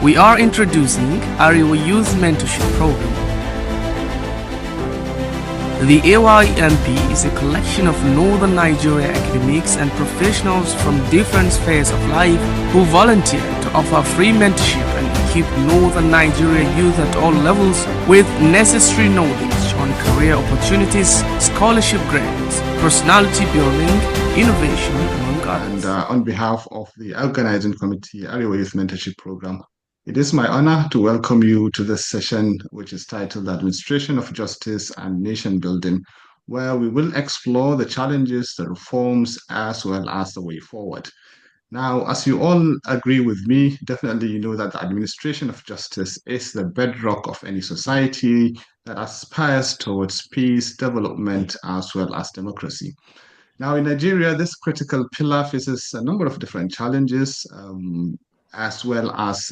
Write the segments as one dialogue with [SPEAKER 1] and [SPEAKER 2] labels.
[SPEAKER 1] We are introducing Arewa Youth Mentorship Program. The AYMP is a collection of Northern Nigeria academics and professionals from different spheres of life who volunteer to offer free mentorship and equip Northern Nigeria youth at all levels with necessary knowledge on career opportunities, scholarship grants, personality building, innovation, among others.
[SPEAKER 2] And on behalf of the organizing committee, Arewa Youth Mentorship Program, it is my honor to welcome you to this session, which is titled Administration of Justice and Nation Building, where we will explore the challenges, the reforms, as well as the way forward. Now, as you all agree with me, definitely you know that the administration of justice is the bedrock of any society that aspires towards peace, development, as well as democracy. Now, in Nigeria, this critical pillar faces a number of different challenges, as well as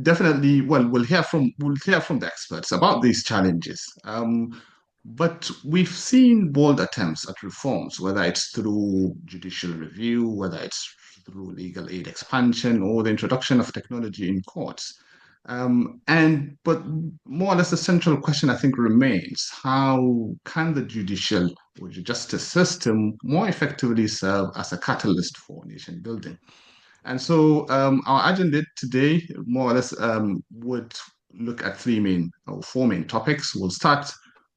[SPEAKER 2] definitely, well, we'll hear from the experts about these challenges. But we've seen bold attempts at reforms, whether it's through judicial review, whether it's through legal aid expansion, or the introduction of technology in courts. But more or less the central question I think remains: how can the judicial or the justice system more effectively serve as a catalyst for nation building? And so our agenda today more or less would look at four main topics. We'll start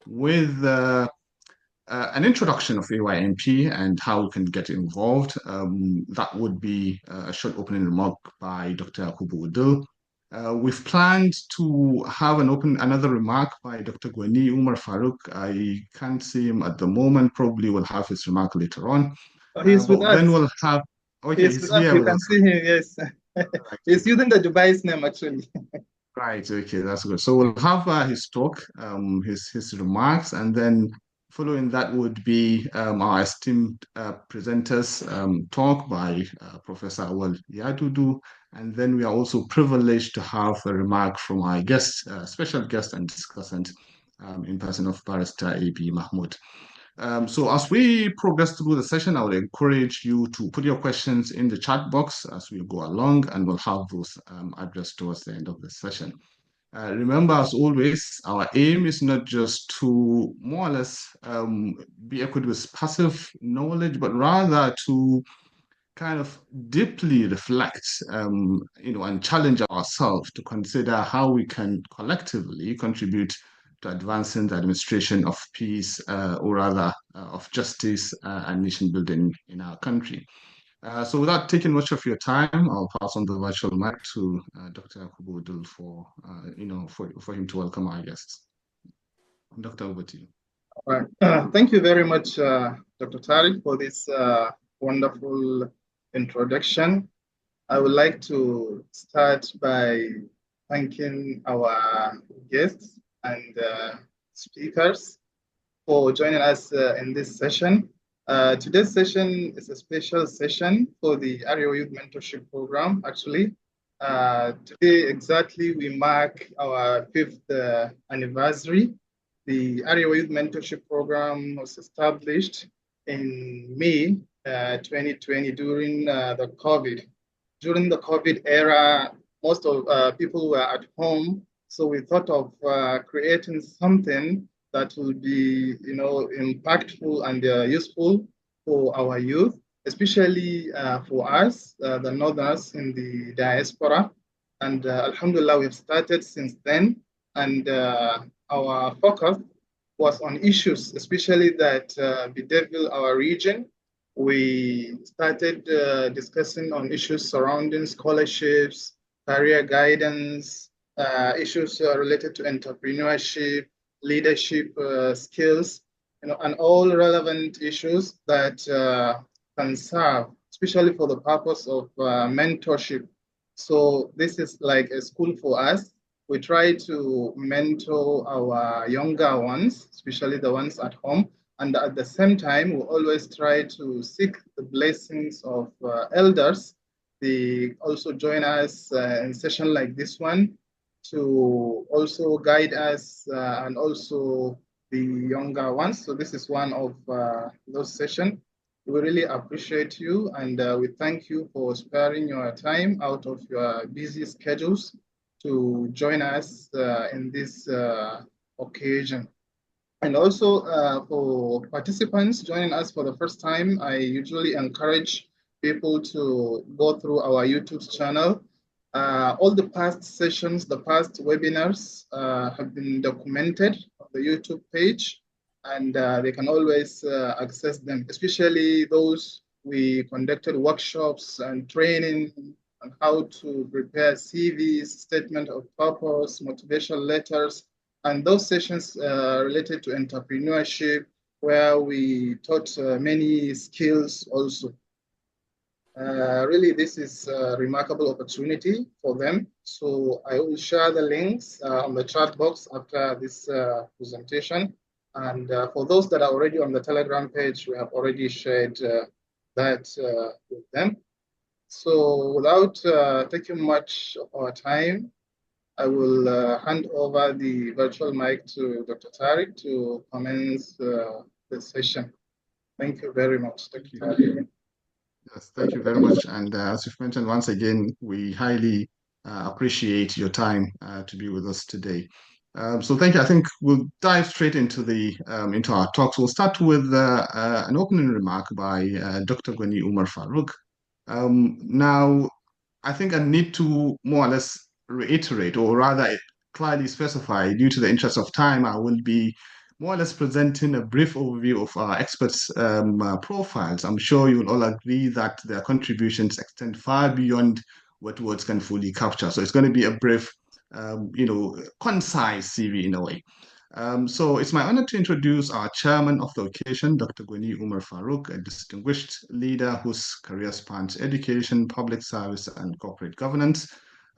[SPEAKER 2] with an introduction of AYMP and how we can get involved. That would be a short opening remark by Dr. Yakubu. We've planned to have another remark by Dr. Gwani Umar Faruk. I can't see him at the moment. Probably will have his remark later on.
[SPEAKER 3] He's with us.
[SPEAKER 2] Then we'll have. Okay,
[SPEAKER 3] he's here. You can see him. Yes, he's using the Dubai's name actually.
[SPEAKER 2] Right. Okay, that's good. So we'll have his talk, his remarks, and then following that would be our esteemed presenters talk by Professor Auwalu Yadudu, and then we are also privileged to have a remark from our guest, special guest and discussant in person of Barrister A.B. Mahmoud. So as we progress through the session, I would encourage you to put your questions in the chat box as we go along, and we'll have those addressed towards the end of the session. Remember, as always, our aim is not just to more or less be equipped with passive knowledge, but rather to kind of deeply reflect, and challenge ourselves to consider how we can collectively contribute to advancing the administration of peace, or rather of justice and nation building in our country. So without taking much of your time, I'll pass on the virtual mic to Dr. Yakubu for him to welcome our guests. Dr. over to you.
[SPEAKER 3] All right. Thank you very much, Dr. Tariq, for this wonderful introduction. I would like to start by thanking our guests and speakers for joining us in this session. Today's session is a special session for the Arewa Youth Mentorship Program, actually. Today, exactly, we mark our 5th anniversary. The Arewa Youth Mentorship Program was established in May 2020 during the COVID. During the COVID era, most of people were at home, so we thought of creating something that will be, impactful and useful for our youth, especially for us, the Northerners in the diaspora. And Alhamdulillah, we've started since then. And our focus was on issues, especially that bedevil our region. We started discussing on issues surrounding scholarships, career guidance, issues related to entrepreneurship, leadership skills, and all relevant issues that can serve, especially for the purpose of mentorship. So this is like a school for us. We try to mentor our younger ones, especially the ones at home. And at the same time, we always try to seek the blessings of elders. They also join us in session like this one to also guide us and also the younger ones. So this is one of those sessions. We really appreciate you, and we thank you for sparing your time out of your busy schedules to join us in this occasion. And also for participants joining us for the first time, I usually encourage people to go through our YouTube channel. All the past sessions, the past webinars have been documented on the YouTube page, and they can always access them, especially those we conducted workshops and training on how to prepare CVs, statement of purpose, motivational letters, and those sessions related to entrepreneurship, where we taught many skills also. Really, this is a remarkable opportunity for them. So I will share the links on the chat box after this presentation. And for those that are already on the Telegram page, we have already shared that with them. So without taking much of our time, I will hand over the virtual mic to Dr. Tariq to commence the session. Thank you very much, Dr. Tariq.
[SPEAKER 2] Yes, thank you very much. And as you've mentioned, once again, we highly appreciate your time to be with us today. So thank you. I think we'll dive straight into into our talks. We'll start with an opening remark by Dr. Gwani Umar Faruk. Now, I think I need to more or less reiterate, or rather clearly specify, due to the interest of time, I will be more or less presenting a brief overview of our experts' profiles. I'm sure you will all agree that their contributions extend far beyond what words can fully capture. So it's going to be a brief, concise CV in a way. So it's my honor to introduce our chairman of the occasion, Dr. Gwani Umar Faruk, a distinguished leader whose career spans education, public service, and corporate governance.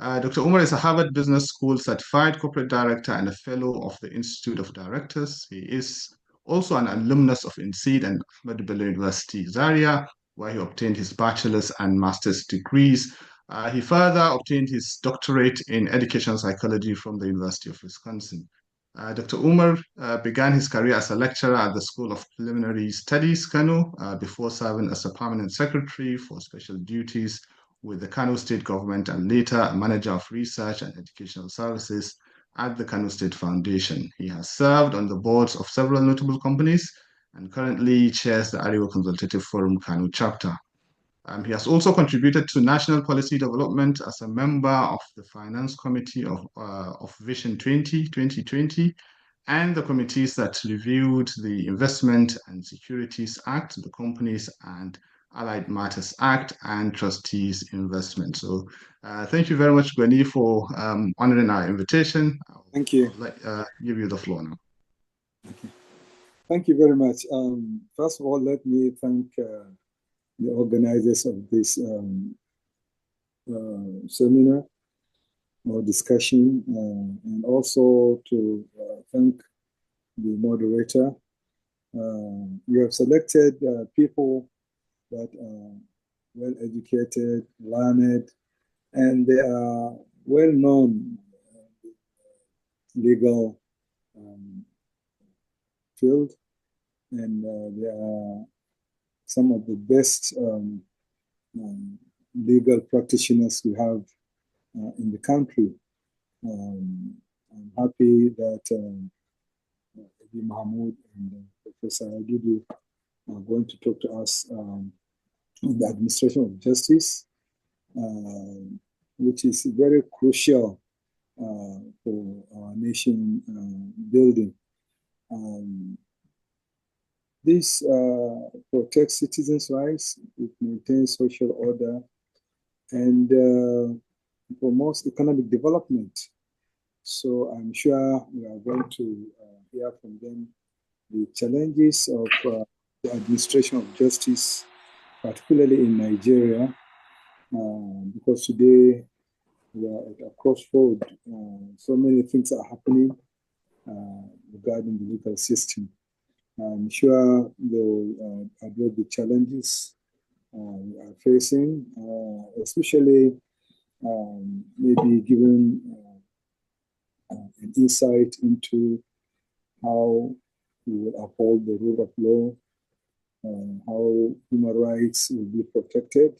[SPEAKER 2] Dr. Umar is a Harvard Business School certified corporate director and a fellow of the Institute of Directors. He is also an alumnus of INSEAD and Ahmadu Bello University, Zaria, where he obtained his bachelor's and master's degrees. He further obtained his doctorate in educational psychology from the University of Wisconsin. Dr. Umar began his career as a lecturer at the School of Preliminary Studies, Kano, before serving as a permanent secretary for special duties with the Kano State government and later a manager of research and educational services at the Kano State Foundation. He has served on the boards of several notable companies and currently chairs the Arewa Consultative Forum Kano Chapter. He has also contributed to national policy development as a member of the Finance Committee of Vision 2020 and the committees that reviewed the Investment and Securities Act, the Companies and Allied Matters Act, and Trustees Investment. So thank you very much, Gwani, for honoring our invitation.
[SPEAKER 4] Thank you.
[SPEAKER 2] I'll give you the floor now.
[SPEAKER 4] Thank you very much. First of all, let me thank the organizers of this seminar or discussion, and also to thank the moderator. You have selected people that are well educated, learned, and they are well known legal field, and they are some of the best legal practitioners we have in the country. I'm happy that Mahmoud and Professor Yadudu are going to talk to us on the administration of justice, which is very crucial for our nation building. This protects citizens' rights, it maintains social order, and promotes economic development. So I'm sure we are going to hear from them the challenges of the administration of justice, particularly in Nigeria, because today we are at a crossroad. So many things are happening regarding the legal system. I'm sure they will address the challenges we are facing, especially maybe giving an insight into how we will uphold the rule of law how human rights will be protected,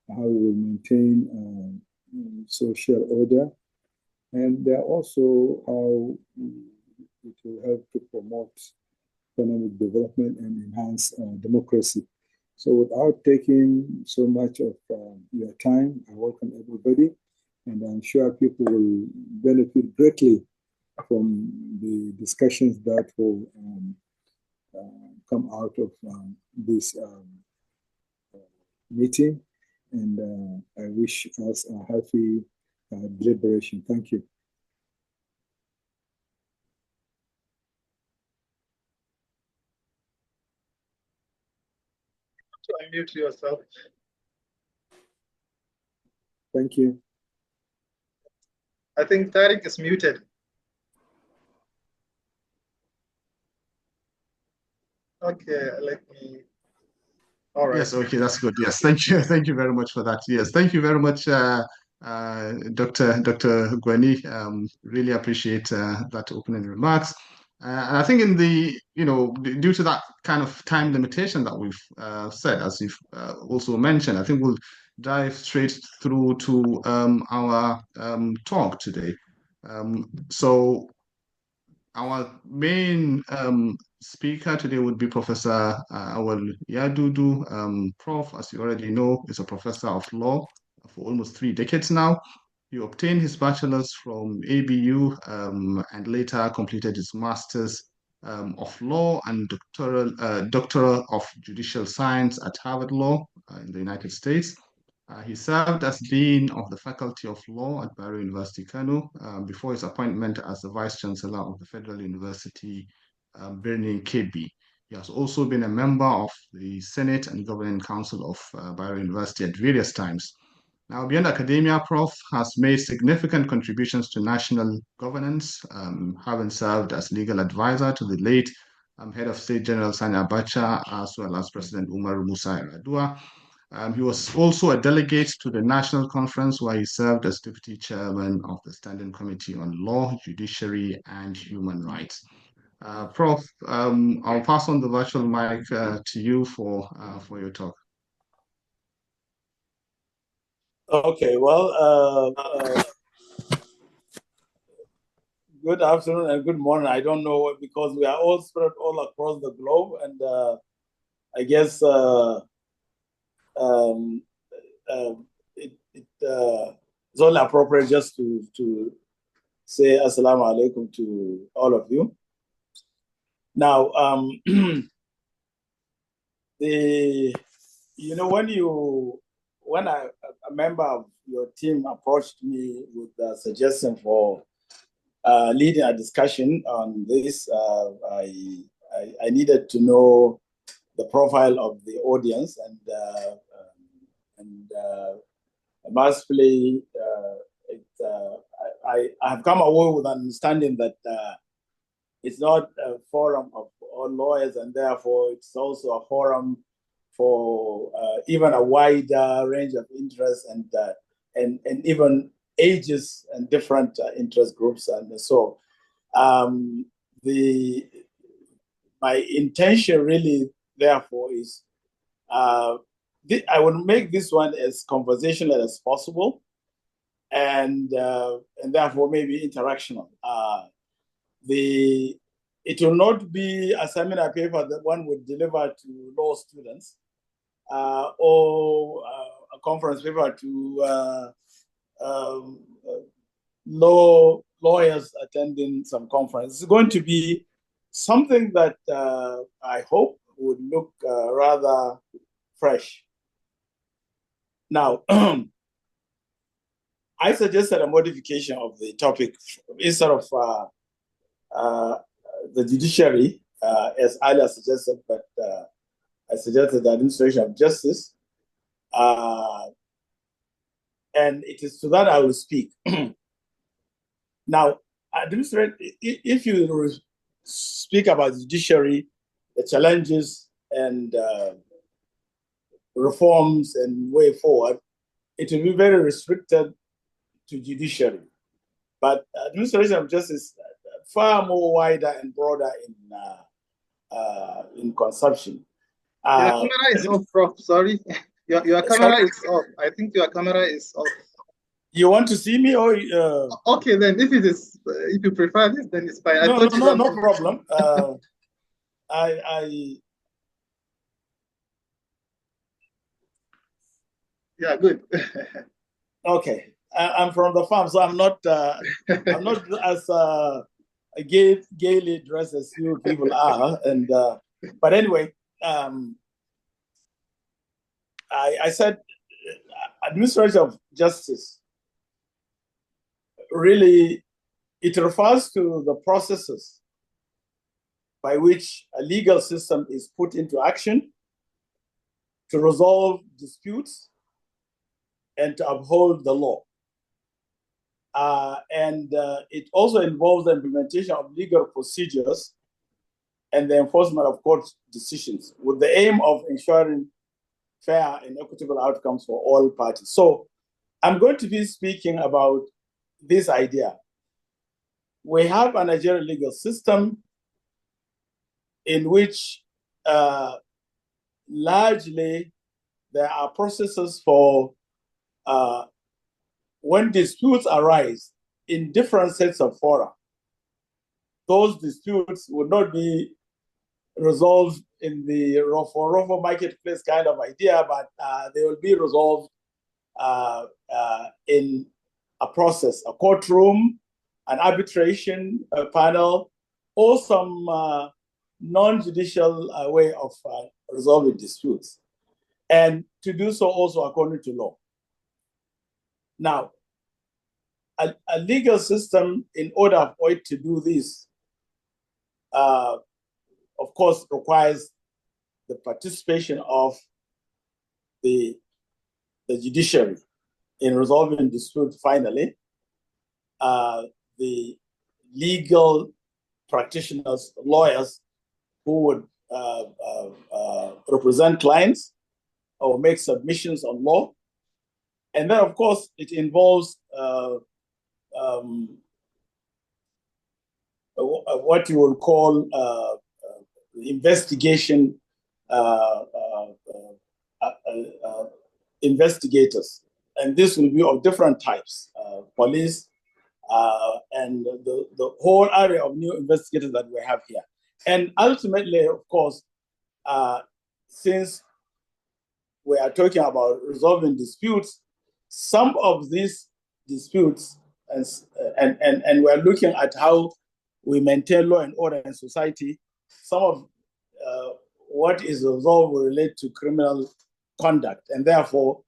[SPEAKER 4] how we will maintain social order, and also how it will help to promote economic development and enhance democracy. So without taking so much of your time, I welcome everybody, and I'm sure people will benefit greatly from the discussions that will come out of this meeting. And I wish us a happy deliberation. Thank you.
[SPEAKER 3] To unmute yourself.
[SPEAKER 4] Thank you.
[SPEAKER 3] I think Tariq is muted. Okay, let me. All right.
[SPEAKER 2] Yes, okay, that's good. Yes, thank you. Thank you very much for that. Yes, thank you very much, Dr. Gwani. Really appreciate that opening remarks. And I think due to that kind of time limitation that we've said, as you've also mentioned, I think we'll dive straight through to our talk today. So our main speaker today would be Professor Auwalu Yadudu. Prof, as you already know, is a professor of law for almost 3 decades now. He obtained his bachelor's from ABU and later completed his master's of law and doctoral of judicial science at Harvard Law in the United States. He served as Dean of the Faculty of Law at Arewa University Kano before his appointment as the Vice Chancellor of the Federal University Birnin Kebbi. He has also been a member of the Senate and Governing Council of Arewa University at various times. Now, beyond academia, Prof has made significant contributions to national governance, having served as legal advisor to the late Head of State General Sani Abacha, as well as President Umar Musa Yar'Adua. He was also a delegate to the National Conference, where he served as Deputy Chairman of the Standing Committee on Law, Judiciary, and Human Rights. Prof, I'll pass on the virtual mic to you for your talk.
[SPEAKER 5] Okay, well, good afternoon and good morning. I don't know, because we are all spread all across the globe, and I guess it's only appropriate just to say assalamu alaikum to all of you. Now, when a member of your team approached me with a suggestion for leading a discussion on this, I needed to know the profile of the audience, and massively, I have come away with an understanding that it's not a forum of all lawyers, and therefore it's also a forum for even a wider range of interests and even ages and different interest groups. And so my intention really, therefore, is I would make this one as conversational as possible, and therefore maybe interactional. It will not be a seminar paper that one would deliver to law students or a conference paper to lawyers attending some conference. It's going to be something that I hope would look rather fresh. Now, I suggested a modification of the topic. Instead of the judiciary, as earlier suggested, but I suggested the administration of justice. And it is to that I will speak. Now, if you speak about the judiciary, the challenges and reforms and way forward, it will be very restricted to judiciary. But administration of justice far more wider and broader in consumption.
[SPEAKER 3] Your camera is off, Prof. Sorry. Your camera is off. I think your camera is off.
[SPEAKER 5] You want to see me or?
[SPEAKER 3] Okay, then if it is, if you prefer this, then it's fine.
[SPEAKER 5] No problem.
[SPEAKER 3] Yeah, good.
[SPEAKER 5] Okay, I'm from the farm, so I'm not as gaily dressed as you people are, and but anyway, I said administration of justice really, it refers to the processes by which a legal system is put into action to resolve disputes and to uphold the law. And it also involves the implementation of legal procedures and the enforcement of court decisions with the aim of ensuring fair and equitable outcomes for all parties. So I'm going to be speaking about this idea. We have a Nigerian legal system in which largely there are processes for when disputes arise in different sets of fora. Those disputes would not be resolved in the Rofo marketplace kind of idea, but they will be resolved in a process, a courtroom, an arbitration panel, or some non-judicial way of resolving disputes, and to do so also according to law. Now, a legal system, in order for it to do this, of course, requires the participation of the judiciary in resolving disputes finally. The legal practitioners, lawyers who would represent clients or make submissions on law. And then, of course, it involves what you will call investigation investigators. And this will be of different types, police, and the whole area of new investigators that we have here. And ultimately, of course, since we are talking about resolving disputes, some of these disputes, and we're looking at how we maintain law and order in society, some of what is resolved will relate to criminal conduct, and therefore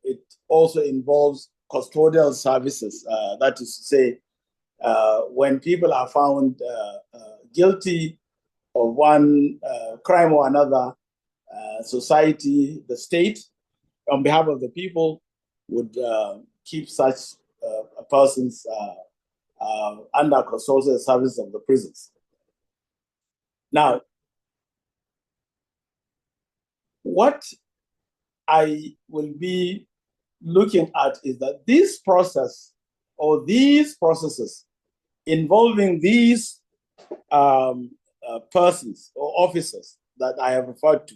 [SPEAKER 5] it also involves custodial services. That is to say, when people are found guilty of one crime or another, society, the state, on behalf of the people, would keep such persons under custodial service of the prisons. Now, what I will be looking at is that this process or these processes involving these persons or officers that I have referred to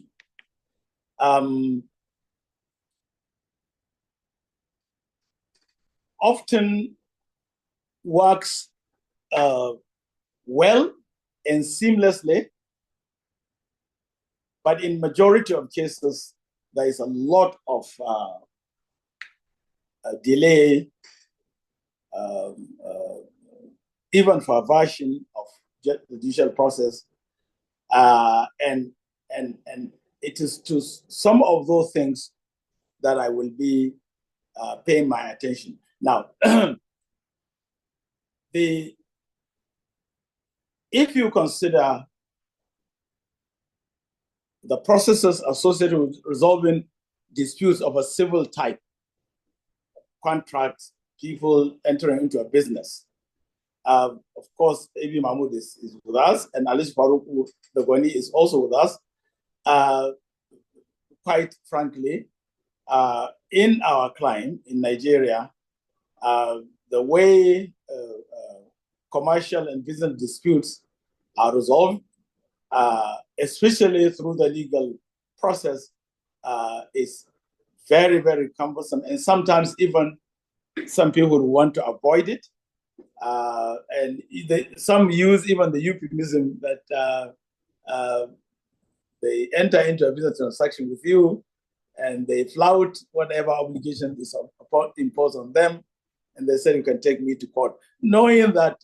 [SPEAKER 5] often works well and seamlessly, but in majority of cases, there is a lot of delay, even for a version of the judicial process, and it is to some of those things that I will be paying my attention. Now, if you consider the processes associated with resolving disputes of a civil type, contracts, people entering into a business. Of course, A.B. Mahmoud is with us, and Alice Faruk, the Gwani, is also with us. Quite frankly, in our clime in Nigeria, the way commercial and business disputes are resolved, especially through the legal process is very, very cumbersome, and sometimes even some people want to avoid it. And some use even the euphemism that they enter into a business transaction with you and they flout whatever obligation is imposed on them, and they say you can take me to court, knowing that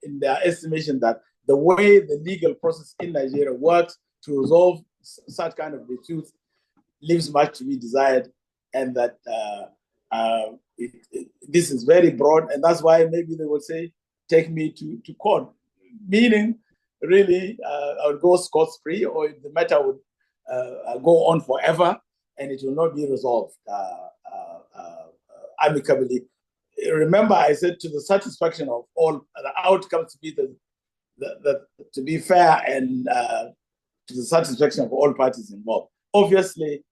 [SPEAKER 5] in their estimation that the way the legal process in Nigeria works to resolve such kind of disputes leaves much to be desired, and that this is very broad, and that's why maybe they will say, take me to court, meaning really I would go scot-free, or the matter would go on forever and it will not be resolved amicably. Remember, I said to the satisfaction of all, the outcomes to be to be fair and to the satisfaction of all parties involved. Obviously,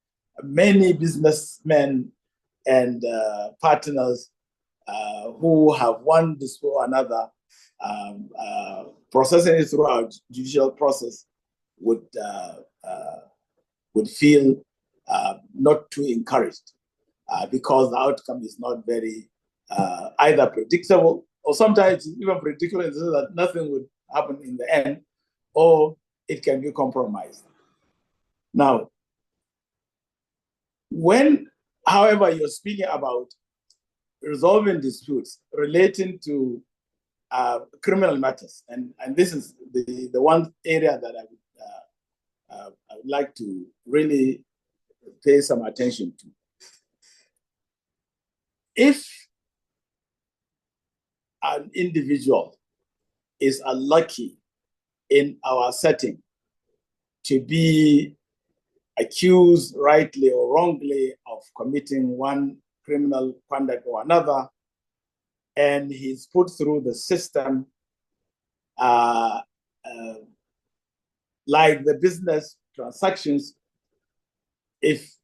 [SPEAKER 5] many businessmen and partners who have one dispute or another, processing it through our judicial process would feel not too encouraged because the outcome is not very either predictable, or sometimes even predictable in the sense that nothing would happen in the end, or it can be compromised. Now, when, however, you're speaking about resolving disputes relating to criminal matters, and this is the one area that I would like to really pay some attention to. If an individual is unlucky in our setting to be accused rightly or wrongly of committing one criminal conduct or another, and he's put through the system, like the business transactions, if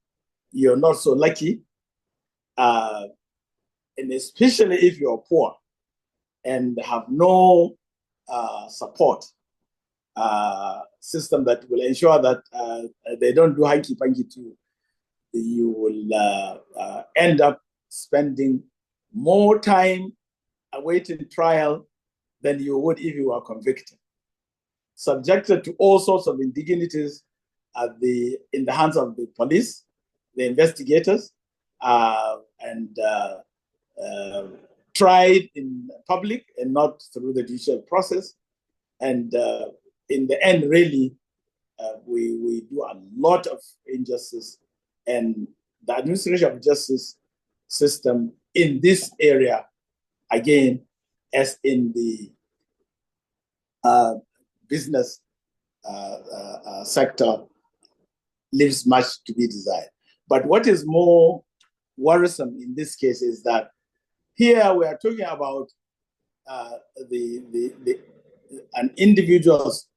[SPEAKER 5] you're not so lucky, and especially if you're poor and have no support system that will ensure that they don't do hanky-panky too, you will end up spending more time awaiting trial than you would if you were convicted, subjected to all sorts of indignities in the hands of the police, the investigators, and tried in public and not through the judicial process. And in the end, really, we do a lot of injustice, and the administration of justice system in this area, again, as in the business sector, leaves much to be desired. But what is more worrisome in this case is that here we are talking about an individual's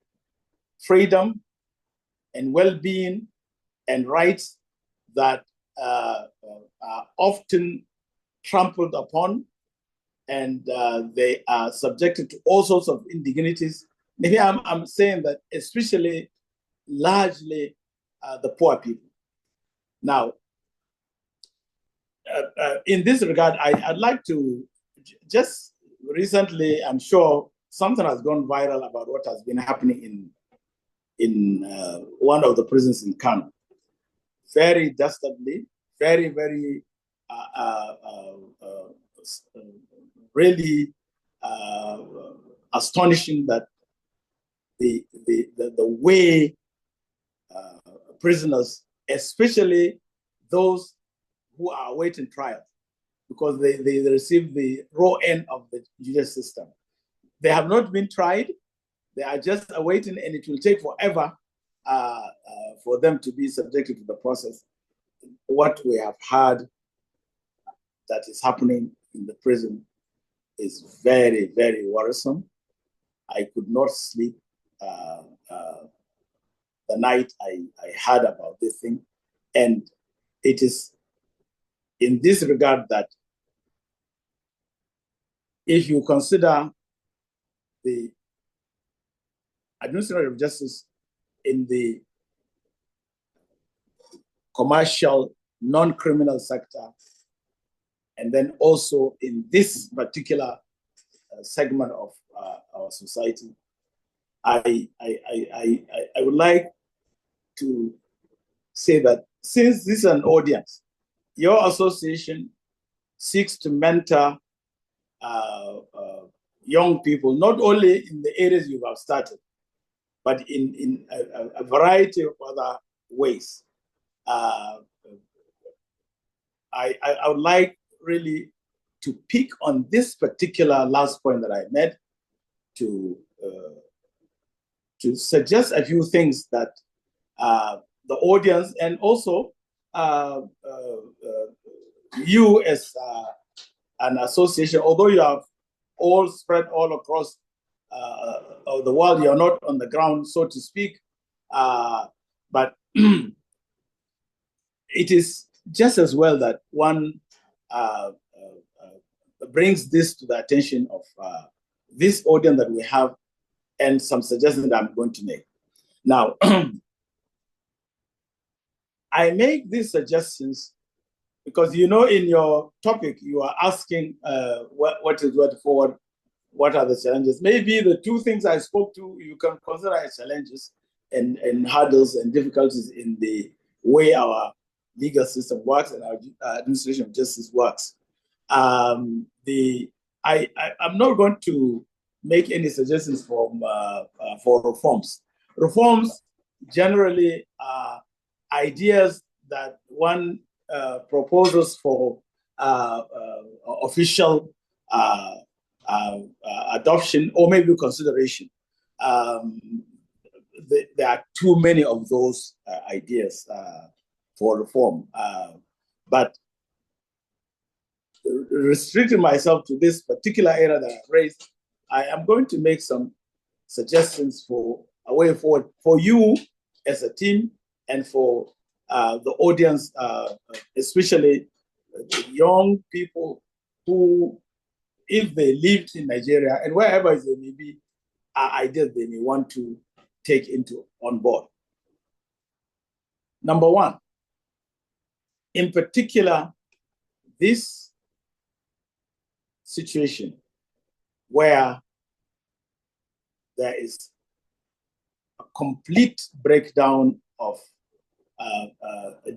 [SPEAKER 5] freedom and well-being and rights that are often trampled upon, and they are subjected to all sorts of indignities. Maybe I'm saying that especially, largely, the poor people. Now, in this regard, I'd like to just recently, I'm sure something has gone viral about what has been happening in one of the prisons in Kano. Very dastardly, very, very really astonishing that the way prisoners, especially those who are awaiting trial, because they receive the raw end of the judicial system. They have not been tried. They are just awaiting, and it will take forever for them to be subjected to the process. What we have heard that is happening in the prison is very, very worrisome. I could not sleep the night I heard about this thing. And it is in this regard that if you consider the administration of justice in the commercial, non-criminal sector, and then also in this particular segment of our society. I would like to say that since this is an audience, your association seeks to mentor young people, not only in the areas you have started, but in a variety of other ways. I would like really to pick on this particular last point that I made to suggest a few things that the audience and also you as an association, although you have all spread all across the world, you're not on the ground, so to speak, but it is just as well that one brings this to the attention of this audience that we have and some suggestions that I'm going to make. Now, I make these suggestions because, you know, in your topic, you are asking what is what forward, what are the challenges? Maybe the two things I spoke to, you can consider as challenges and hurdles and difficulties in the way our legal system works and our administration of justice works. I'm not going to make any suggestions for reforms. Reforms generally are ideas that one proposes for official adoption or maybe consideration. There are too many of those ideas for reform, but restricting myself to this particular area that I've raised, I am going to make some suggestions for a way forward for you as a team and for the audience, especially the young people who, if they lived in Nigeria and wherever they may be, are ideas they may want to take on board. Number one, in particular, this situation where there is a complete breakdown of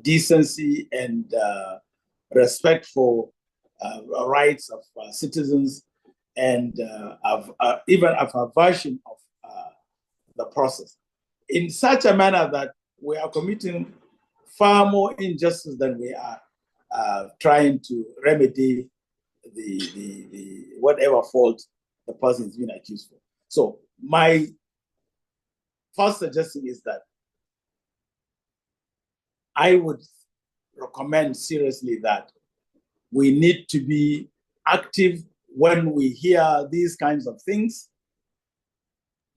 [SPEAKER 5] decency and respect for rights of citizens and even of a version of the process in such a manner that we are committing far more injustice than we are trying to remedy the whatever fault the person is being accused for. So my first suggestion is that I would recommend seriously that we need to be active when we hear these kinds of things,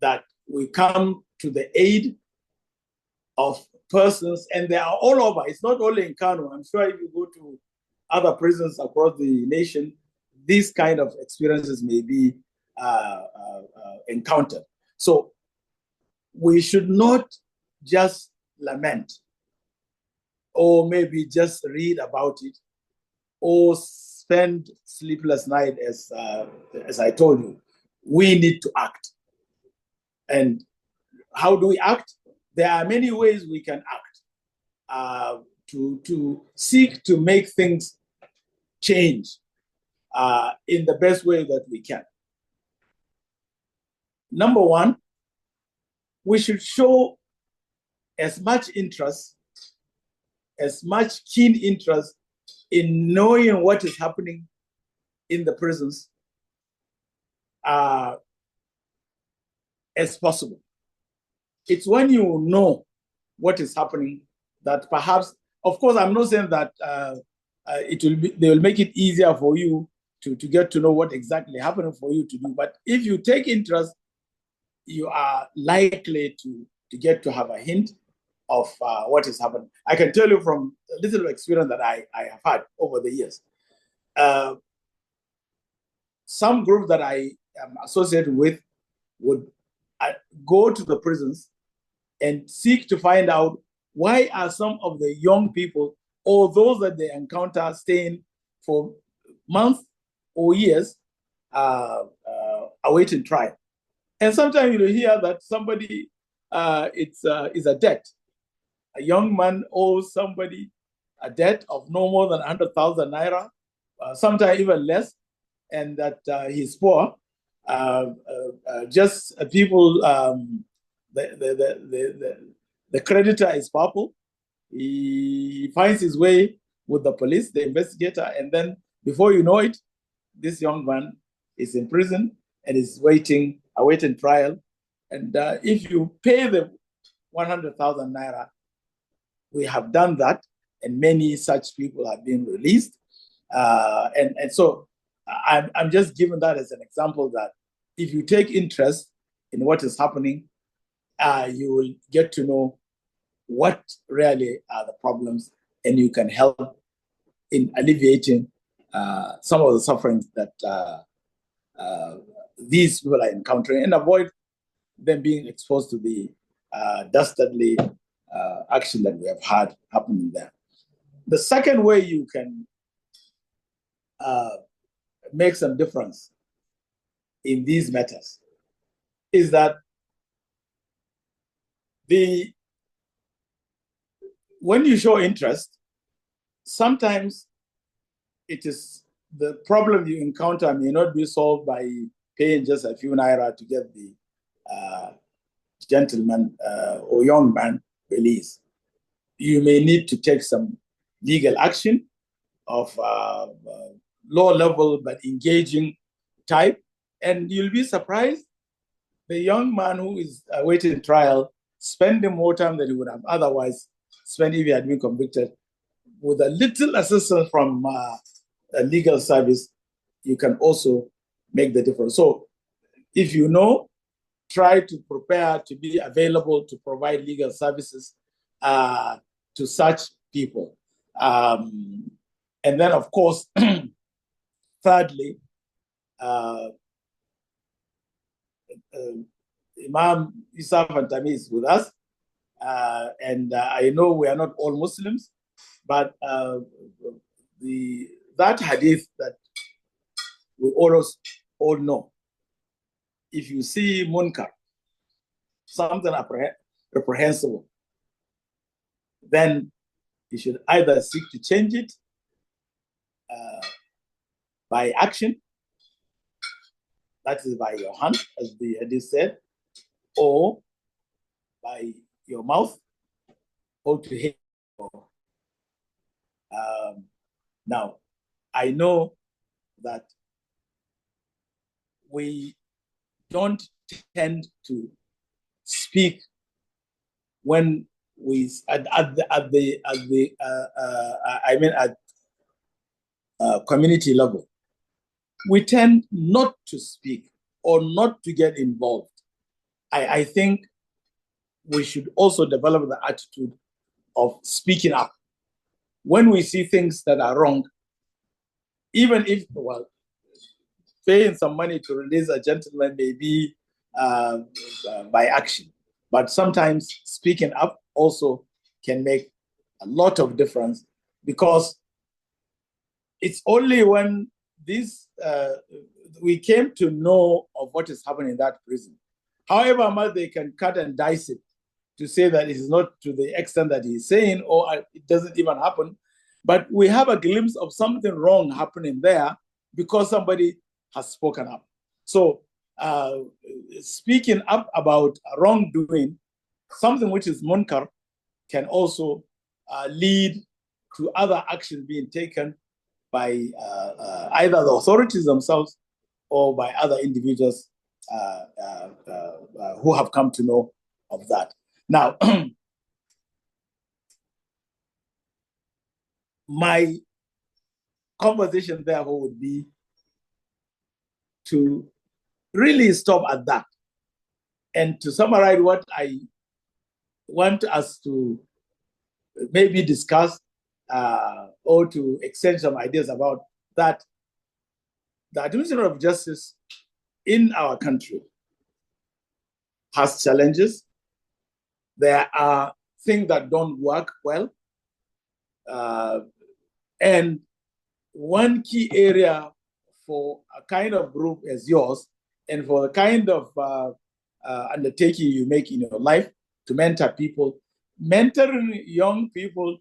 [SPEAKER 5] that we come to the aid of persons, and they are all over. It's not only in Kano. I'm sure if you go to other prisons across the nation, these kind of experiences may be encountered. So we should not just lament or maybe just read about it or spend sleepless night as I told you. We need to act. And how do we act? There are many ways we can act to seek to make things change in the best way that we can. Number one, we should show as much interest, as much keen interest in knowing what is happening in the prisons as possible. It's when you know what is happening that perhaps, of course, I'm not saying that they will make it easier for you to get to know what exactly happening for you to do. But if you take interest, you are likely to get to have a hint of what is happening. I can tell you from a little experience that I have had over the years. Some group that I am associated with would go to the prisons and seek to find out why are some of the young people or those that they encounter staying for months or years awaiting trial? And sometimes you hear that somebody is a debt. A young man owes somebody a debt of no more than 100,000 naira, sometimes even less, and that he's poor. Just people, the creditor is powerful. He finds his way with the police, the investigator, and then before you know it, this young man is in prison and is awaiting trial. And if you pay the 100,000 naira, we have done that, and many such people have been released. And so I'm just giving that as an example that if you take interest in what is happening, you will get to know what really are the problems, and you can help in alleviating some of the sufferings that these people are encountering, and avoid them being exposed to the dastardly action that we have had happening there. The second way you can make some difference in these matters is that when you show interest, sometimes it is the problem you encounter may not be solved by paying just a few naira to get the gentleman or young man released. You may need to take some legal action of low level but engaging type, and you'll be surprised the young man who is awaiting trial spending more time than he would have otherwise spent if he had been convicted. With a little assistance from a legal service, you can also make the difference. So if you know, try to prepare to be available to provide legal services to such people. And then, of course, thirdly, Imam Isa Fantami is with us. And I know we are not all Muslims, but that hadith that we all know, if you see munkar, something reprehensible, then you should either seek to change it by action, that is by your hand, as the hadith said, or by your mouth, or to hit. Now, I know that we don't tend to speak when we at community level. We tend not to speak or not to get involved. I think we should also develop the attitude of speaking up when we see things that are wrong, even if, well, paying some money to release a gentleman may be by action, but sometimes speaking up also can make a lot of difference, because it's only when we came to know of what is happening in that prison, however much they can cut and dice it to say that it is not to the extent that he's saying, or it doesn't even happen, but we have a glimpse of something wrong happening there because somebody has spoken up. So speaking up about wrongdoing, something which is munkar, can also lead to other actions being taken by either the authorities themselves or by other individuals who have come to know of that. Now, my conversation therefore would be to really stop at that and to summarize what I want us to maybe discuss or to exchange some ideas about that. The administration of justice in our country has challenges. There are things that don't work well. And one key area for a kind of group as yours, and for the kind of undertaking you make in your life to mentor people, mentoring young people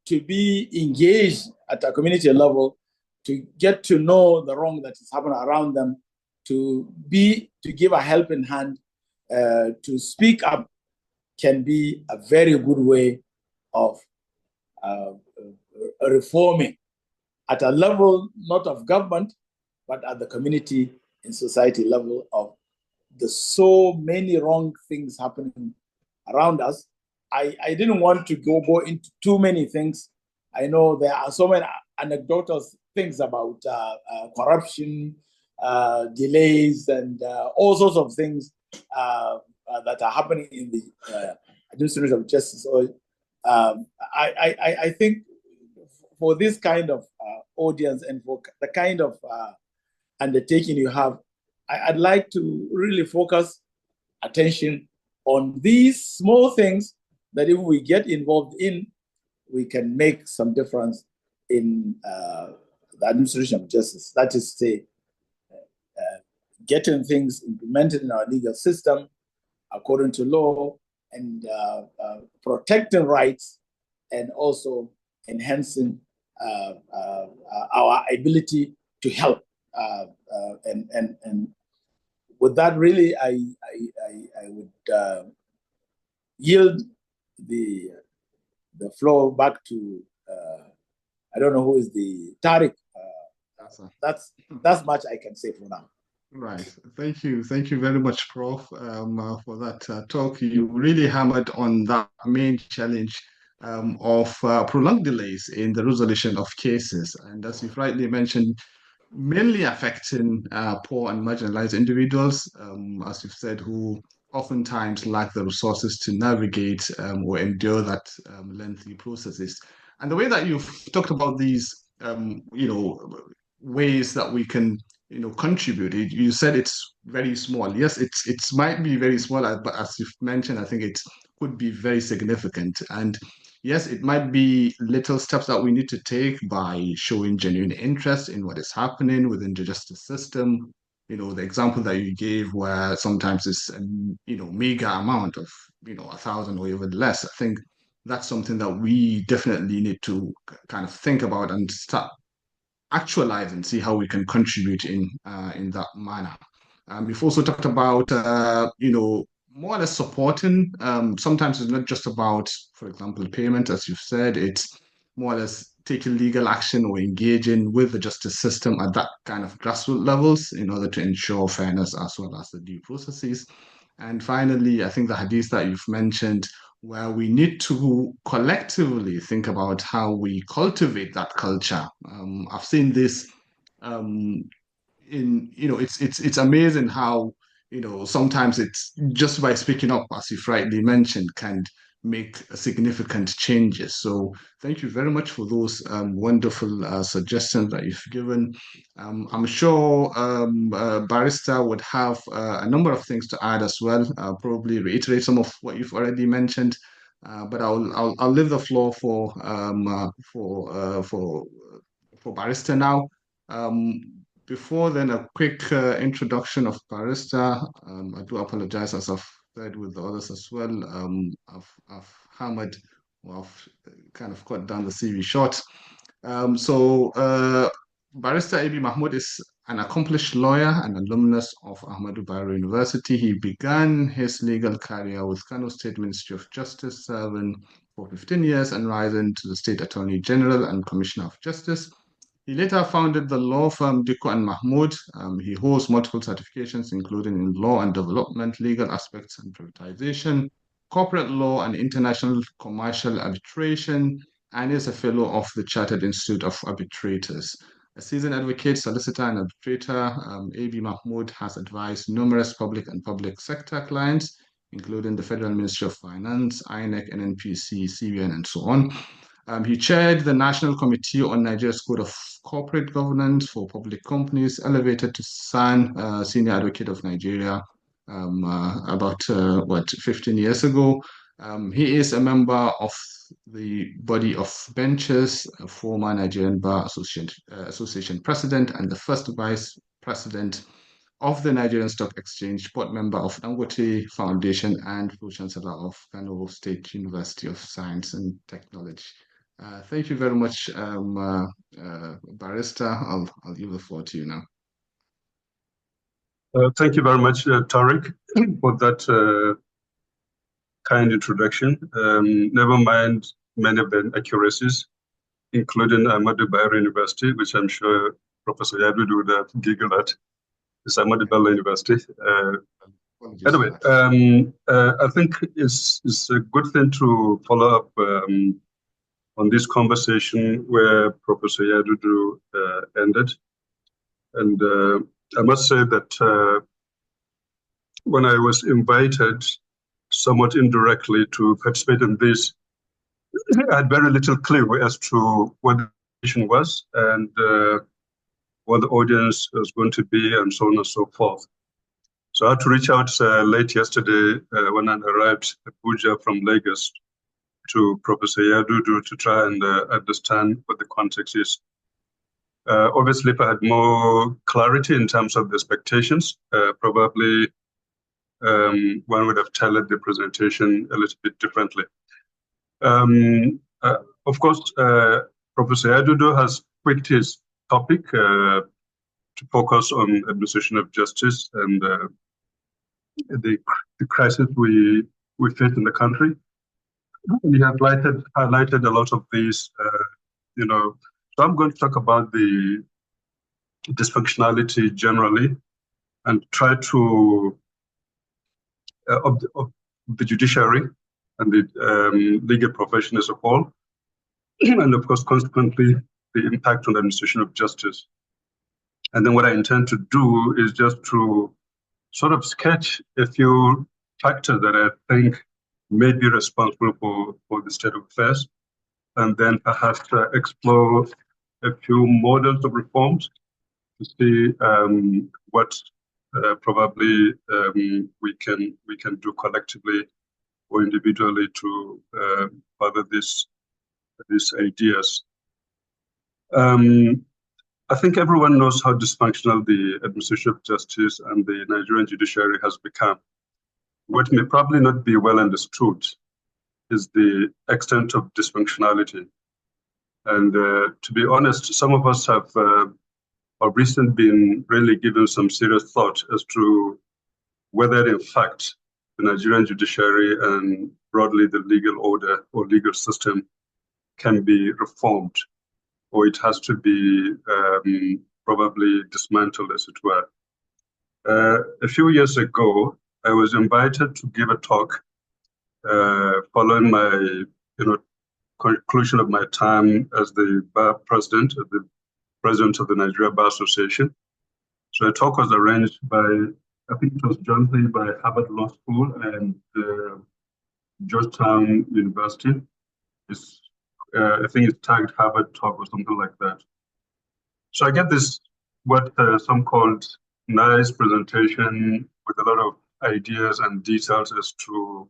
[SPEAKER 5] to be engaged at a community level, to get to know the wrong that is happening around them, to give a helping hand, to speak up, can be a very good way of reforming at a level not of government, but at the community and society level of the so many wrong things happening around us. I didn't want to go into too many things. I know there are so many anecdotal things about corruption, delays, and all sorts of things that are happening in the administration of justice. So I think for this kind of audience and for the kind of undertaking you have, I'd like to really focus attention on these small things that if we get involved in, we can make some difference in the administration of justice. That is to say, getting things implemented in our legal system according to law, and protecting rights, and also enhancing our ability to help. And with that, really, I would yield the floor back to I don't know who is the Tariq. That's much I can say for now.
[SPEAKER 2] Right. Thank you very much, Prof, for that talk. You really hammered on that main challenge of prolonged delays in the resolution of cases, and as you've rightly mentioned, mainly affecting poor and marginalized individuals, as you've said, who oftentimes lack the resources to navigate or endure that lengthy processes. And the way that you've talked about these, ways that we can, contribute. You said it's very small. Yes, it might be very small, but as you've mentioned, I think it could be very significant. And yes, it might be little steps that we need to take by showing genuine interest in what is happening within the justice system. The example that you gave, where sometimes it's a mega amount of 1,000 or even less. I think that's something that we definitely need to kind of think about and start actualize and see how we can contribute in that manner. We've also talked about more or less supporting. Sometimes it's not just about, for example, payment, as you've said. It's more or less taking legal action or engaging with the justice system at that kind of grassroots levels in order to ensure fairness as well as the due processes. And finally, I think the hadith that you've mentioned, where we need to collectively think about how we cultivate that culture. I've seen this it's amazing how, sometimes it's just by speaking up, as you've rightly mentioned, can make significant changes. So thank you very much for those wonderful suggestions that you've given. I'm sure Barrister would have a number of things to add as well, probably reiterate some of what you've already mentioned. But I'll leave the floor for Barrister now. Before then, a quick introduction of Barrister. I do apologize, as I've said with the others as well. I've hammered, or I've kind of cut down the CV short. Barrister A.B. Mahmoud is an accomplished lawyer and alumnus of Ahmadu Bello University. He began his legal career with Kano State Ministry of Justice, serving for 15 years and rising to the State Attorney General and Commissioner of Justice. He later founded the law firm Diko and Mahmoud. He holds multiple certifications, including in law and development, legal aspects and privatization, corporate law and international commercial arbitration, and is a fellow of the Chartered Institute of Arbitrators. A seasoned advocate, solicitor, and arbitrator, A.B. Mahmoud has advised numerous public and public sector clients, including the Federal Ministry of Finance, INEC, NNPC, CBN, and so on. He chaired the National Committee on Nigeria's Code of Corporate Governance for Public Companies, elevated to SAN, Senior Advocate of Nigeria, about 15 years ago. He is a member of the body of benchers, a former Nigerian Bar Association president, and the first vice president of the Nigerian Stock Exchange, board member of Dangote Foundation, and pro-chancellor of Kano State University of Science and Technology. Thank you very much, Barrister. I'll give the floor to you now.
[SPEAKER 6] Thank you very much, Tariq, for that kind introduction. Never mind many of the inaccuracies, including Ahmadu Bayero University, which I'm sure Professor Yadudu would have giggled at. It's Ahmadu Bello University. Anyway, I think it's a good thing to follow up on this conversation where Professor Yadudu ended. And I must say that when I was invited somewhat indirectly to participate in this, I had very little clue as to what the mission was and what the audience was going to be and so on and so forth. So I had to reach out late yesterday when I arrived at Abuja from Lagos to Professor Yadudu to try and understand what the context is. Obviously, if I had more clarity in terms of the expectations, probably one would have tailored the presentation a little bit differently. Of course, Professor Yadudu has picked his topic to focus on administration of justice and the crisis we face in the country. He has highlighted a lot of these, so I'm going to talk about the dysfunctionality generally and try to of the judiciary and the legal profession as a whole, and of course, consequently, the impact on the administration of justice. And then what I intend to do is just to sort of sketch a few factors that I think may be responsible for the state of affairs, and then perhaps explore a few models of reforms to see what probably we can do collectively or individually to further these ideas. I think everyone knows how dysfunctional the administration of justice and the Nigerian judiciary has become. What may probably not be well understood is the extent of dysfunctionality. And to be honest, some of us have recently been really given some serious thought as to whether, in fact, the Nigerian judiciary and broadly the legal order or legal system can be reformed, or it has to be probably dismantled, as it were. A few years ago, I was invited to give a talk following my, conclusion of my time as the bar president, the president of the Nigeria Bar Association. So a talk was arranged by, I think it was jointly by Harvard Law School and Georgetown University. I think it's tagged Harvard Talk or something like that. So I get this, what some called nice presentation with a lot of ideas and details as to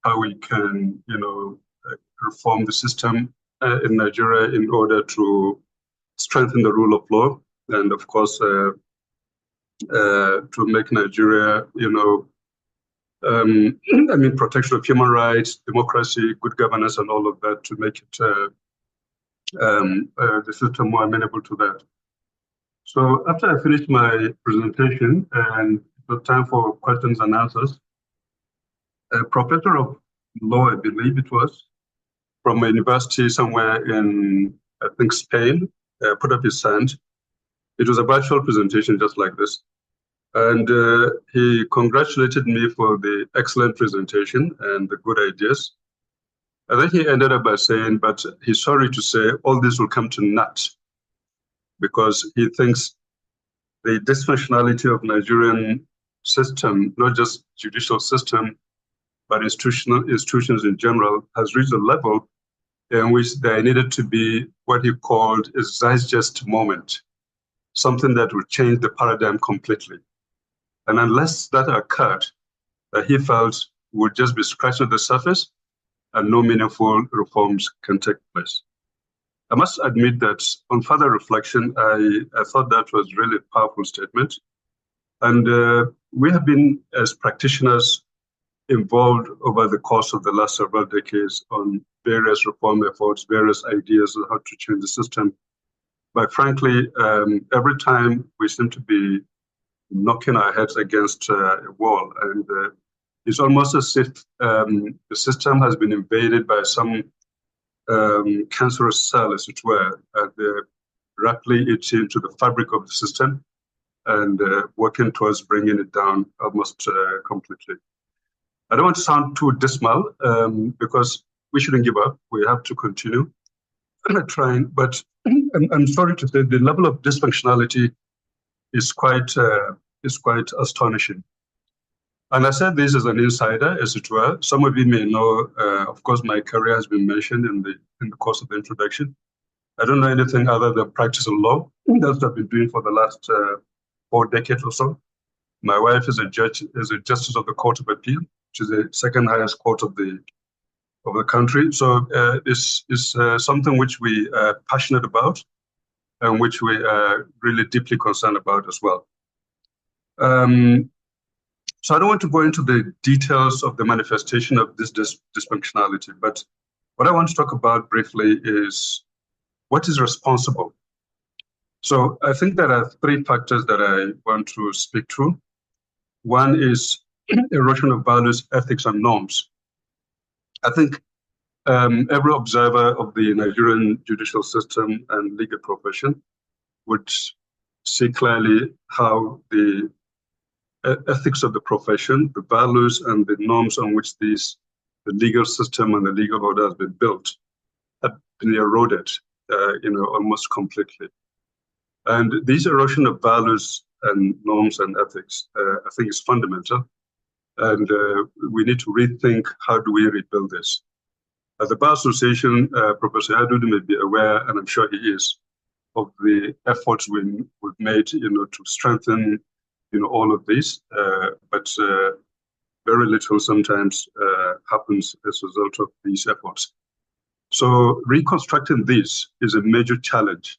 [SPEAKER 6] how we can, reform the system in Nigeria in order to strengthen the rule of law and, of course, to make Nigeria, protection of human rights, democracy, good governance, and all of that to make it the system more amenable to that. So after I finished my presentation and it was time for questions and answers, a professor of law, I believe it was, from a university somewhere in, I think, Spain, put up his hand. It was a virtual presentation just like this. And he congratulated me for the excellent presentation and the good ideas. I think he ended up by saying, but he's sorry to say all this will come to naught because he thinks the dysfunctionality of Nigerian system, not just judicial system, but institutions in general, has reached a level in which there needed to be what he called a zeitgeist moment, something that would change the paradigm completely. And unless that occurred, he felt would just be scratching the surface and no meaningful reforms can take place. I must admit that on further reflection, I thought that was really a powerful statement. And we have been, as practitioners, involved over the course of the last several decades on various reform efforts, various ideas on how to change the system. But frankly, every time we seem to be knocking our heads against a wall, and it's almost as if the system has been invaded by some cancerous cell, as it were, and rapidly eating into the fabric of the system and working towards bringing it down almost completely. I don't want to sound too dismal because we shouldn't give up. We have to continue trying, but I'm sorry to say the level of dysfunctionality is quite astonishing. And I said this as an insider, as it were. Some of you may know, of course, my career has been mentioned in the course of the introduction. I don't know anything other than practice of law. That's what I've been doing for the last 4 decades or so. My wife is a justice of the Court of Appeal, which is the second highest court of the country. So this is something which we are passionate about and which we are really deeply concerned about as well. So I don't want to go into the details of the manifestation of this dysfunctionality, but what I want to talk about briefly is what is responsible. So I think there are 3 factors that I want to speak to. One is erosion of values, ethics, and norms. I think every observer of the Nigerian judicial system and legal profession would see clearly how the ethics of the profession, the values and the norms on which the legal system and the legal order has been built have been eroded, almost completely. And this erosion of values and norms and ethics, I think, is fundamental. And we need to rethink, how do we rebuild this? As the Bar Association, Professor Yadudu may be aware, and I'm sure he is, of the efforts we've made, to strengthen, all of this. But very little sometimes happens as a result of these efforts. So reconstructing this is a major challenge.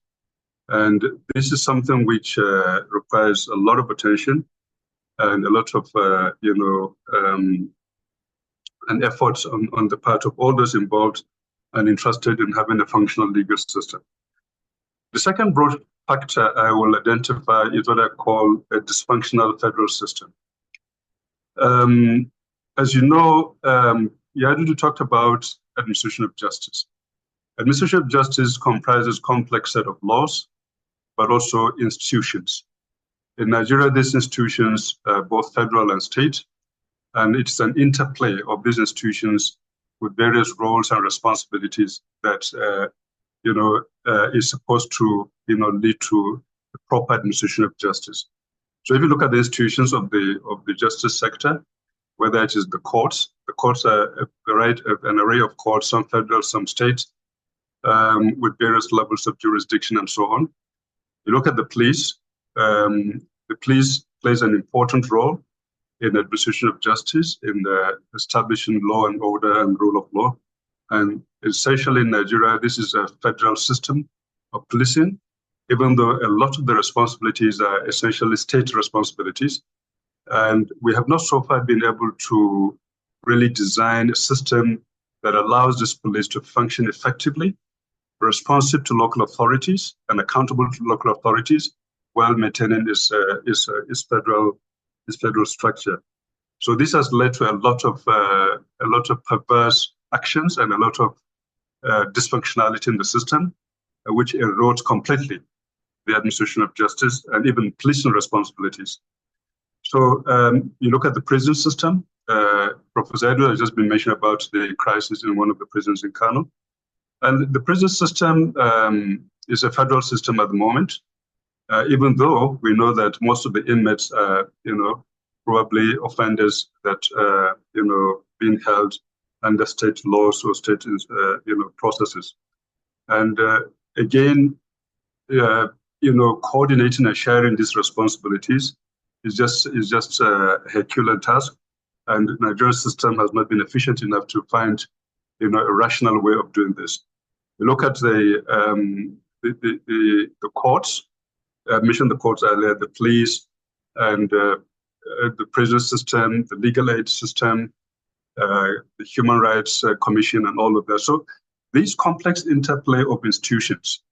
[SPEAKER 6] And this is something which requires a lot of attention and a lot of, and efforts on the part of all those involved and interested in having a functional legal system. The second broad factor I will identify is what I call a dysfunctional federal system. As you know, Yadudu talked about administration of justice. Administration of justice comprises a complex set of laws, but also institutions. In Nigeria, these institutions, both federal and state, and it's an interplay of these institutions with various roles and responsibilities that is supposed to lead to the proper administration of justice. So if you look at the institutions of the justice sector, whether it is the courts are an array of courts, some federal, some state, with various levels of jurisdiction and so on. You look at the police plays an important role in the administration of justice, in establishing law and order and rule of law. And essentially in Nigeria, this is a federal system of policing, even though a lot of the responsibilities are essentially state responsibilities. And we have not so far been able to really design a system that allows this police to function effectively, responsive to local authorities and accountable to local authorities, while maintaining its federal structure. So this has led to a lot of perverse actions and a lot of dysfunctionality in the system, which erodes completely the administration of justice and even policing responsibilities. So you look at the prison system. Professor Edward has just been mentioning about the crisis in one of the prisons in Kano. And the prison system is a federal system at the moment, even though we know that most of the inmates are, probably offenders that, being held under state laws or state, processes. And again, coordinating and sharing these responsibilities is just a Herculean task. and the Nigerian system has not been efficient enough to find, a rational way of doing this. You look at the courts. I mentioned the courts earlier, the police, and the prison system, the legal aid system, the Human Rights Commission, and all of that. So these complex interplay of institutions,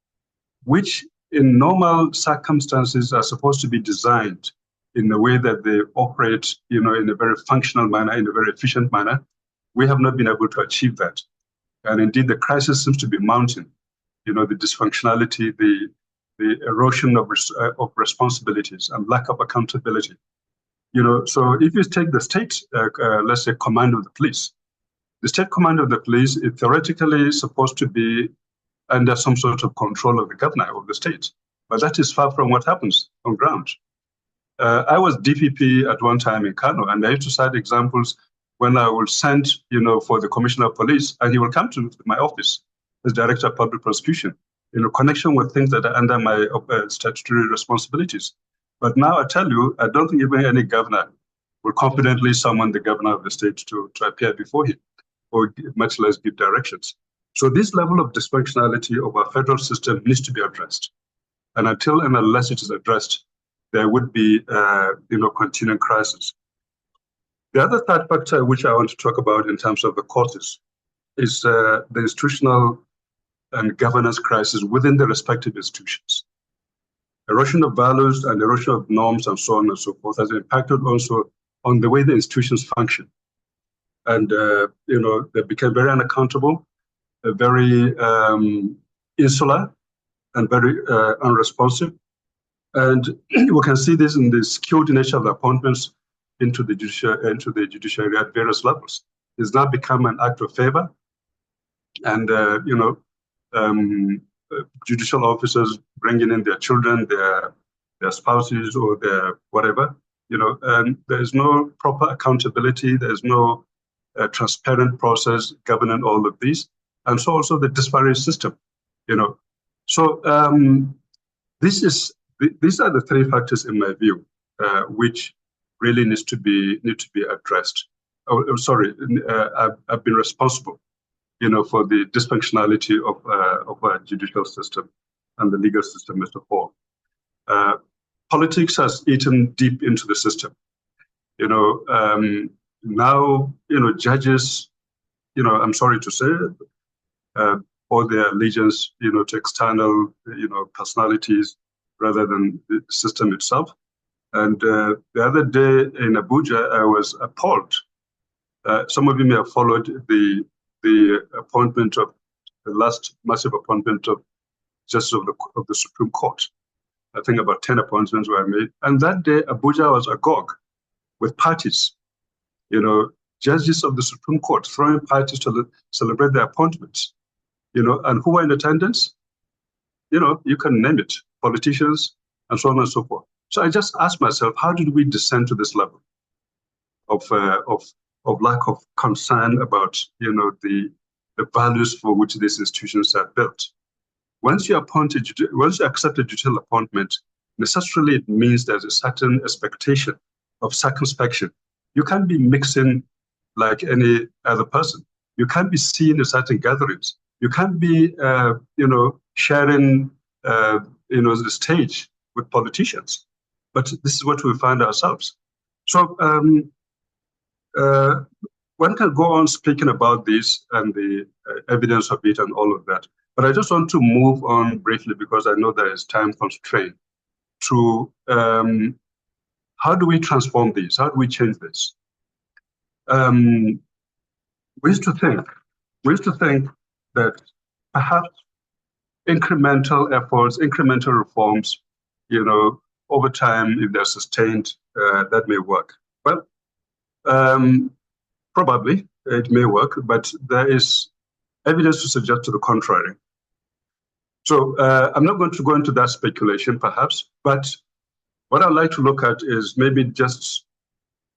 [SPEAKER 6] which in normal circumstances are supposed to be designed in a way that they operate, in a very functional manner, in a very efficient manner, we have not been able to achieve that. And indeed, the crisis seems to be mounting. The dysfunctionality, the erosion of responsibilities and lack of accountability. So if you take the state, let's say, command of the police, the state command of the police is theoretically supposed to be under some sort of control of the governor of the state, but that is far from what happens on ground. I was DPP at one time in Kano, and I used to cite examples when I will send, for the commissioner of police, and he will come to my office as director of public prosecution, in connection with things that are under my statutory responsibilities. But now I tell you, I don't think even any governor will confidently summon the governor of the state to appear before him, or much less give directions. So this level of dysfunctionality of our federal system needs to be addressed. And until and unless it is addressed, there would be, continuing crisis. The other third factor which I want to talk about in terms of the causes is the institutional and governance crisis within the respective institutions. Erosion of values and erosion of norms and so on and so forth has impacted also on the way the institutions function. And, they became very unaccountable, very insular, and very unresponsive. And we can see this in the skewed nature of the appointments into the judiciary at various levels. It's now become an act of favor. And, judicial officers bringing in their children, their spouses, or their whatever, and there's no proper accountability. There's no transparent process governing all of these. And so also the disparate system, So these are the three factors in my view, which really need to be addressed. I've been responsible, for the dysfunctionality of our judicial system and the legal system as a whole. Politics has eaten deep into the system. Now, judges, I'm sorry to say, owe their allegiance, to external, personalities rather than the system itself. And the other day in Abuja, I was appalled. Some of you may have followed the appointment of the last massive appointment of Justice of the Supreme Court. I think about 10 appointments were made. And that day, Abuja was agog with parties, judges of the Supreme Court throwing parties to celebrate their appointments, and who were in attendance? You can name it, politicians, and so on and so forth. So I just asked myself, how did we descend to this level of lack of concern about, the values for which these institutions are built? Once you accept a judicial appointment, necessarily it means there's a certain expectation of circumspection. You can't be mixing like any other person. You can't be seen in certain gatherings. You can't be, sharing, the stage with politicians. But this is what we find ourselves. So one can go on speaking about this and the evidence of it and all of that. But I just want to move on briefly, because I know there is time constraint, to how do we transform this? How do we change this? We used to think that perhaps incremental efforts, incremental reforms, over time, if they're sustained, that may work. Well, probably it may work, but there is evidence to suggest to the contrary. So I'm not going to go into that speculation, perhaps, but what I'd like to look at is maybe just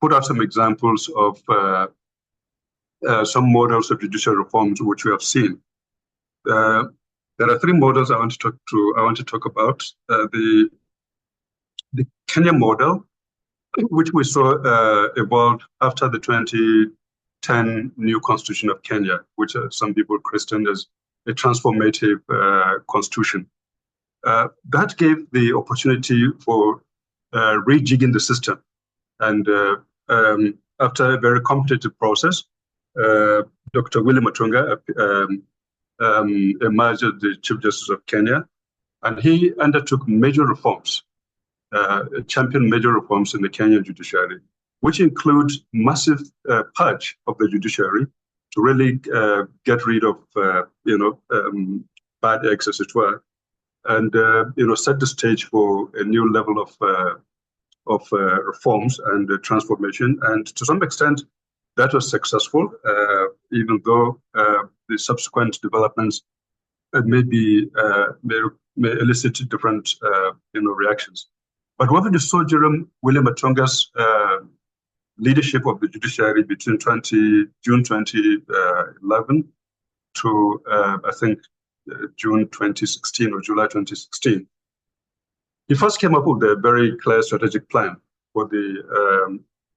[SPEAKER 6] put out some examples of some models of judicial reforms which we have seen. There are three models I want to talk about. The Kenya model, which we saw evolved after the 2010 new constitution of Kenya, which some people christened as a transformative constitution. That gave the opportunity for rejigging the system. And after a very competitive process, Dr. Willie Matunga emerged as the Chief Justice of Kenya, and he undertook major reforms, championed major reforms in the Kenyan judiciary, which include massive purge of the judiciary to really get rid of, bad eggs, as it were, and set the stage for a new level of reforms and transformation. And to some extent, that was successful, even though the subsequent developments may elicit different reactions. But what we saw during William Matunga's leadership of the judiciary between June 2011 to I think June 2016 or July 2016, he first came up with a very clear strategic plan for the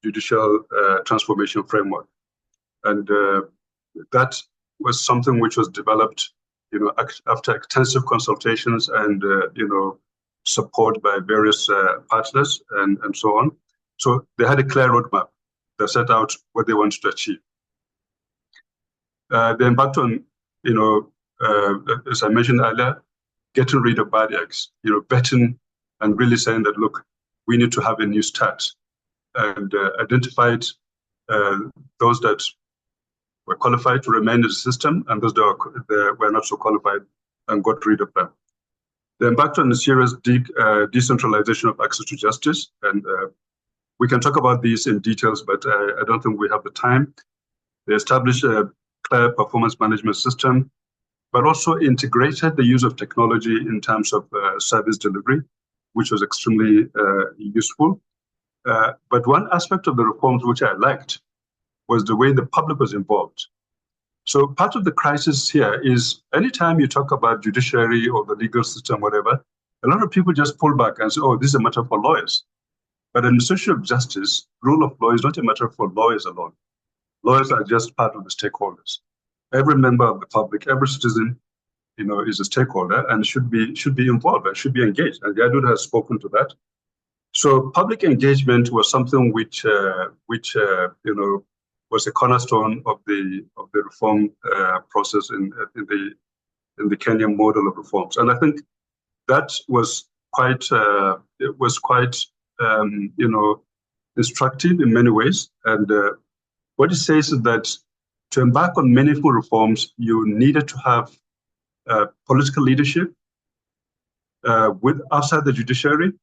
[SPEAKER 6] judicial transformation framework, and that was something which was developed, after extensive consultations and support by various partners and so on. So they had a clear roadmap that set out what they wanted to achieve. They embarked on, as I mentioned earlier, getting rid of bad eggs, betting and really saying that, look, we need to have a new start, and identified those that were qualified to remain in the system and those that were not so qualified, and got rid of them. They embarked on a serious decentralization of access to justice, and we can talk about these in details, but I don't think we have the time. They established a clear performance management system, but also integrated the use of technology in terms of service delivery, which was extremely useful. But one aspect of the reforms which I liked was the way the public was involved. So part of the crisis here is anytime you talk about judiciary or the legal system, whatever, a lot of people just pull back and say, oh, this is a matter for lawyers. But in the social of justice, rule of law is not a matter for lawyers alone. Lawyers are just part of the stakeholders. Every member of the public, every citizen, is a stakeholder and should be involved and should be engaged. And Yadudu has spoken to that. So public engagement was something which was a cornerstone of the reform process in the Kenyan model of reforms. And I think that was quite instructive in many ways. And what it says is that to embark on meaningful reforms, you needed to have political leadership outside the judiciary,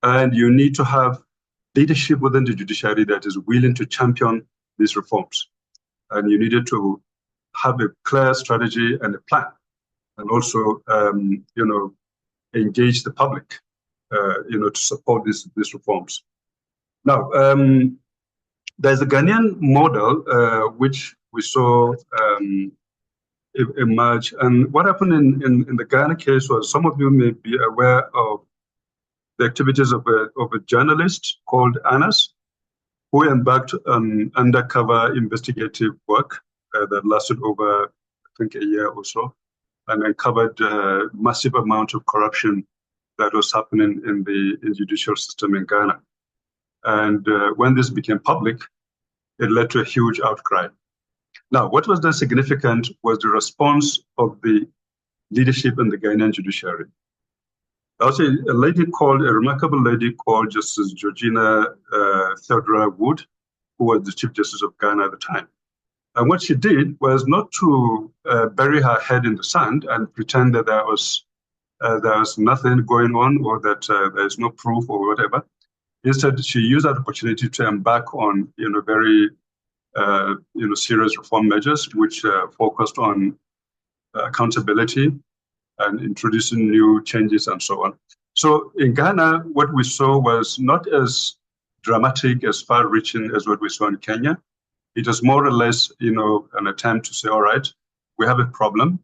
[SPEAKER 6] and you need to have leadership within the judiciary that is willing to champion these reforms. And you needed to have a clear strategy and a plan, and also, engage the public, to support these reforms. Now, there's a Ghanaian model which we saw emerge. And what happened in the Ghana case was, some of you may be aware of the activities of a journalist called Anas, who embarked on undercover investigative work that lasted over, I think, a year or so, and uncovered a massive amount of corruption that was happening in the judicial system in Ghana. And when this became public, it led to a huge outcry. Now, what was then significant was the response of the leadership in the Ghanaian judiciary. Also, a remarkable lady called Justice Georgina Theodora Wood, who was the Chief Justice of Ghana at the time. And what she did was not to bury her head in the sand and pretend that there was nothing going on, or that there's no proof or whatever. Instead, she used that opportunity to embark on very serious reform measures, which focused on accountability and introducing new changes and so on. So in Ghana, what we saw was not as dramatic, as far-reaching as what we saw in Kenya. It was more or less, an attempt to say, all right, we have a problem,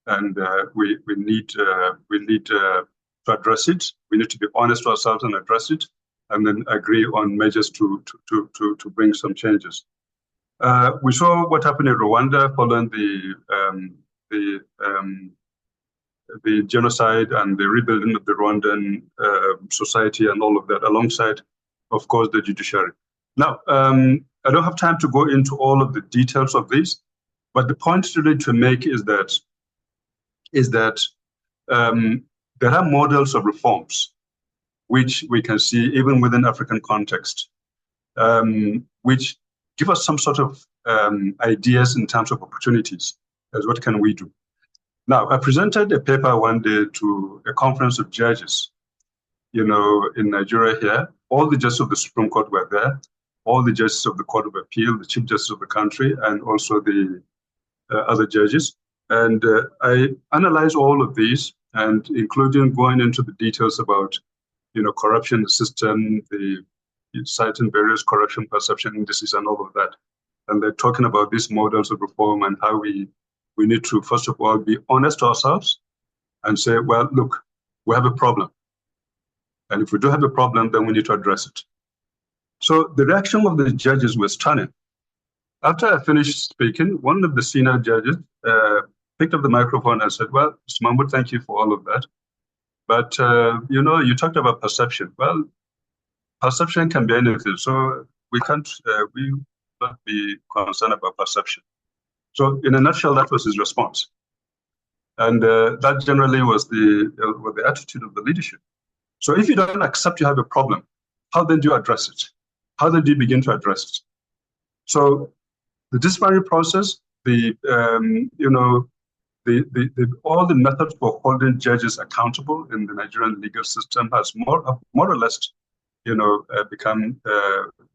[SPEAKER 6] and we need to address it. We need to be honest to ourselves and address it. and then agree on measures to bring some changes. We saw what happened in Rwanda following the genocide and the rebuilding of the Rwandan society and all of that, alongside, of course, the judiciary. Now, I don't have time to go into all of the details of this, but the point really to make is that there are models of reforms which we can see even within African context, which give us some sort of ideas in terms of opportunities as what can we do. Now, I presented a paper one day to a conference of judges, in Nigeria here. All the judges of the Supreme Court were there, all the judges of the Court of Appeal, the chief justice of the country, and also the other judges. And I analyzed all of these, and including going into the details about, corruption in the system, citing various corruption perception indices and all of that. And they're talking about these models of reform and how we need to, first of all, be honest to ourselves and say, well, look, we have a problem. And if we do have a problem, then we need to address it. So the reaction of the judges was stunning. After I finished speaking, one of the senior judges picked up the microphone and said, well, Mr. Mahmoud, thank you for all of that. But, you talked about perception. Well, perception can be anything. So we can't be concerned about perception. So in a nutshell, that was his response. And that generally was the attitude of the leadership. So if you don't accept you have a problem, how then do you address it? How then do you begin to address it? So the disciplinary process, all the methods for holding judges accountable in the Nigerian legal system has more or less, become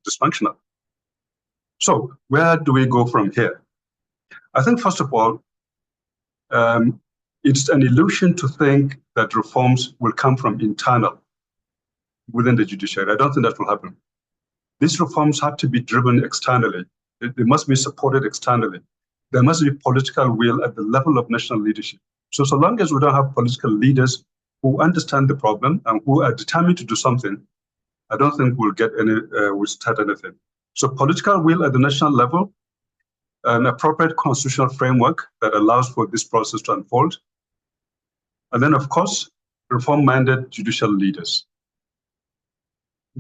[SPEAKER 6] dysfunctional. So where do we go from here? I think, first of all, it's an illusion to think that reforms will come from internal within the judiciary. I don't think that will happen. These reforms have to be driven externally. They must be supported externally. There must be political will at the level of national leadership. So long as we don't have political leaders who understand the problem and who are determined to do something, I don't think we'll start anything. So political will at the national level, an appropriate constitutional framework that allows for this process to unfold. And then, of course, reform-minded judicial leaders.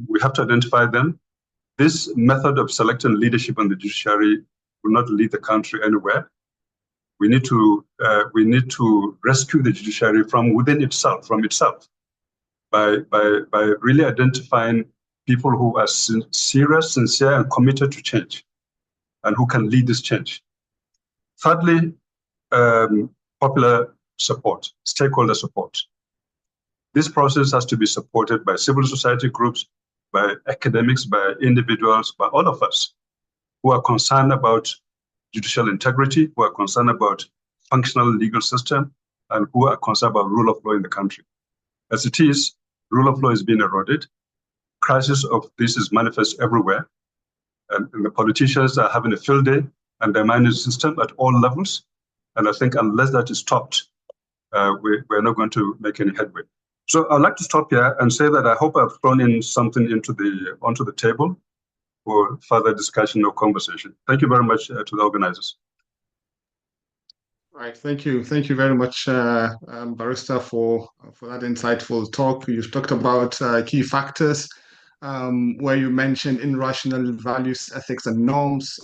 [SPEAKER 6] We have to identify them. This method of selecting leadership in the judiciary will not lead the country anywhere. We need to rescue the judiciary from within itself, by really identifying people who are serious, sincere, and committed to change, and who can lead this change. Thirdly, popular support, stakeholder support. This process has to be supported by civil society groups, by academics, by individuals, by all of us who are concerned about judicial integrity, who are concerned about functional legal system, and who are concerned about rule of law in the country. As it is, rule of law is being eroded. Crisis of this is manifest everywhere. And the politicians are having a field day and they're managing the system at all levels. And I think unless that is stopped, we're not going to make any headway. So I'd like to stop here and say that I hope I've thrown in something onto the table for further discussion or conversation. Thank you very much to the organizers.
[SPEAKER 2] All right, thank you very much, Barrister, for that insightful talk. You've talked about key factors where you mentioned irrational values, ethics, and norms.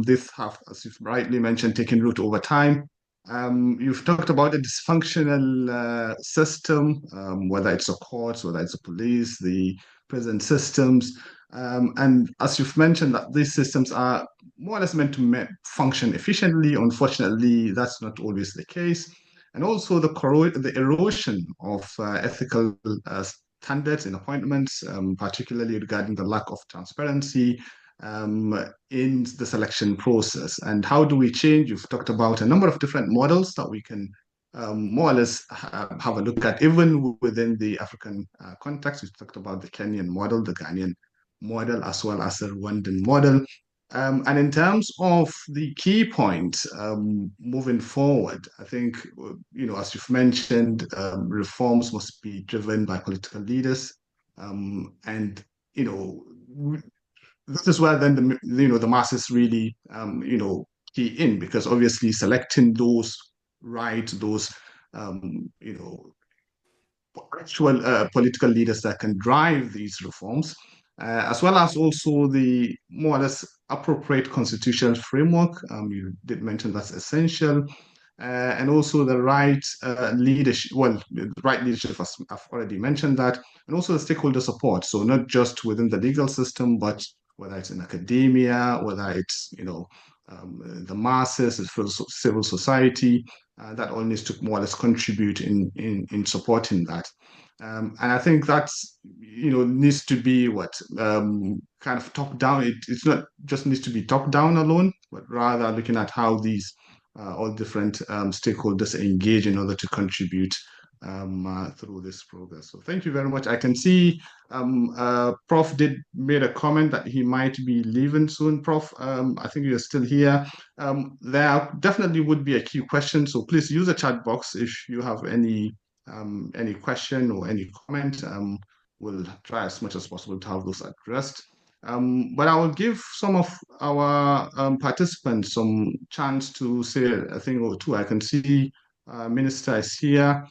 [SPEAKER 2] These have, as you've rightly mentioned, taken root over time. You've talked about a dysfunctional system, whether it's a courts, whether it's a police, the prison systems. And as you've mentioned, that these systems are more or less meant to function efficiently. Unfortunately, that's not always the case. And also the erosion of ethical standards in appointments, particularly regarding the lack of transparency in the selection process. And how do we change? You've talked about a number of different models that we can more or less have a look at, even within the African context. We've talked about the Kenyan model, the Ghanaian model, as well as the Rwandan model. And in terms of the key points moving forward, I think, as you've mentioned, reforms must be driven by political leaders. And this is where then the masses really key in, because obviously selecting those actual political leaders that can drive these reforms, as well as also the more or less appropriate constitutional framework. You did mention that's essential. And also the right leadership. Well, the right leadership, I've already mentioned that, and also the stakeholder support. So not just within the legal system, but whether it's in academia, whether it's the masses, civil society, that all needs to more or less contribute in supporting that. And I think that's needs to be kind of top down. It's not just needs to be top down alone, but rather looking at how these all different stakeholders engage in order to contribute through this progress. So thank you very much. I can see Prof did made a comment that he might be leaving soon. Prof, I think you're still here. There definitely would be a few questions, so please use the chat box if you have any question or any comment. We'll try as much as possible to have those addressed. But I will give some of our participants some chance to say a thing or two. I can see Minister is here.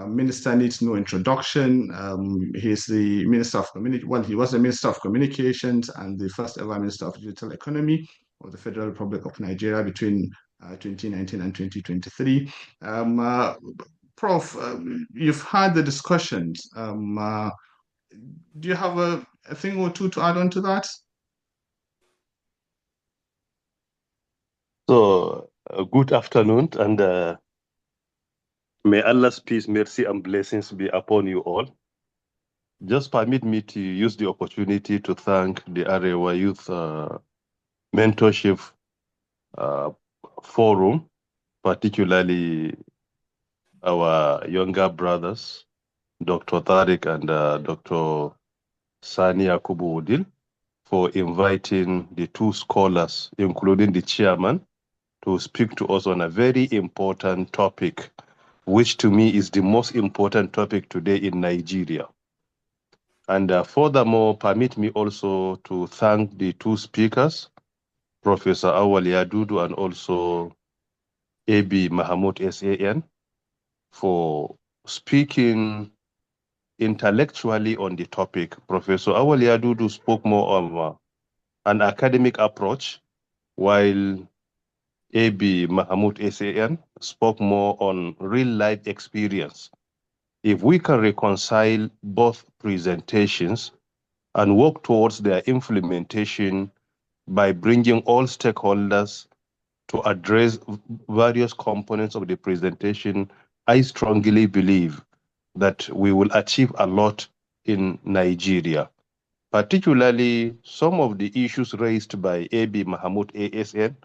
[SPEAKER 2] Minister needs no introduction. He's the Minister of he was the Minister of Communications and the first ever Minister of Digital Economy of the Federal Republic of Nigeria between 2019 and 2023. Prof, you've had the discussions. Do you have a thing or two to add on to that?
[SPEAKER 7] So, good afternoon, and may Allah's peace, mercy, and blessings be upon you all. Just permit me to use the opportunity to thank the Arewa Youth Mentorship Forum, particularly our younger brothers, Dr. Tariq and Dr. Sani Yakubu Udil, for inviting the two scholars, including the chairman, to speak to us on a very important topic, which to me is the most important topic today in Nigeria. And furthermore, permit me also to thank the two speakers, Professor Auwalu Yadudu and also AB Mahmoud SAN, for speaking intellectually on the topic. Professor Auwalu Yadudu spoke more of an academic approach, while AB Mahmoud SAN spoke more on real-life experience. If we can reconcile both presentations and work towards their implementation by bringing all stakeholders to address various components of the presentation, I strongly believe that we will achieve a lot in Nigeria. Particularly some of the issues raised by AB Mahmoud ASN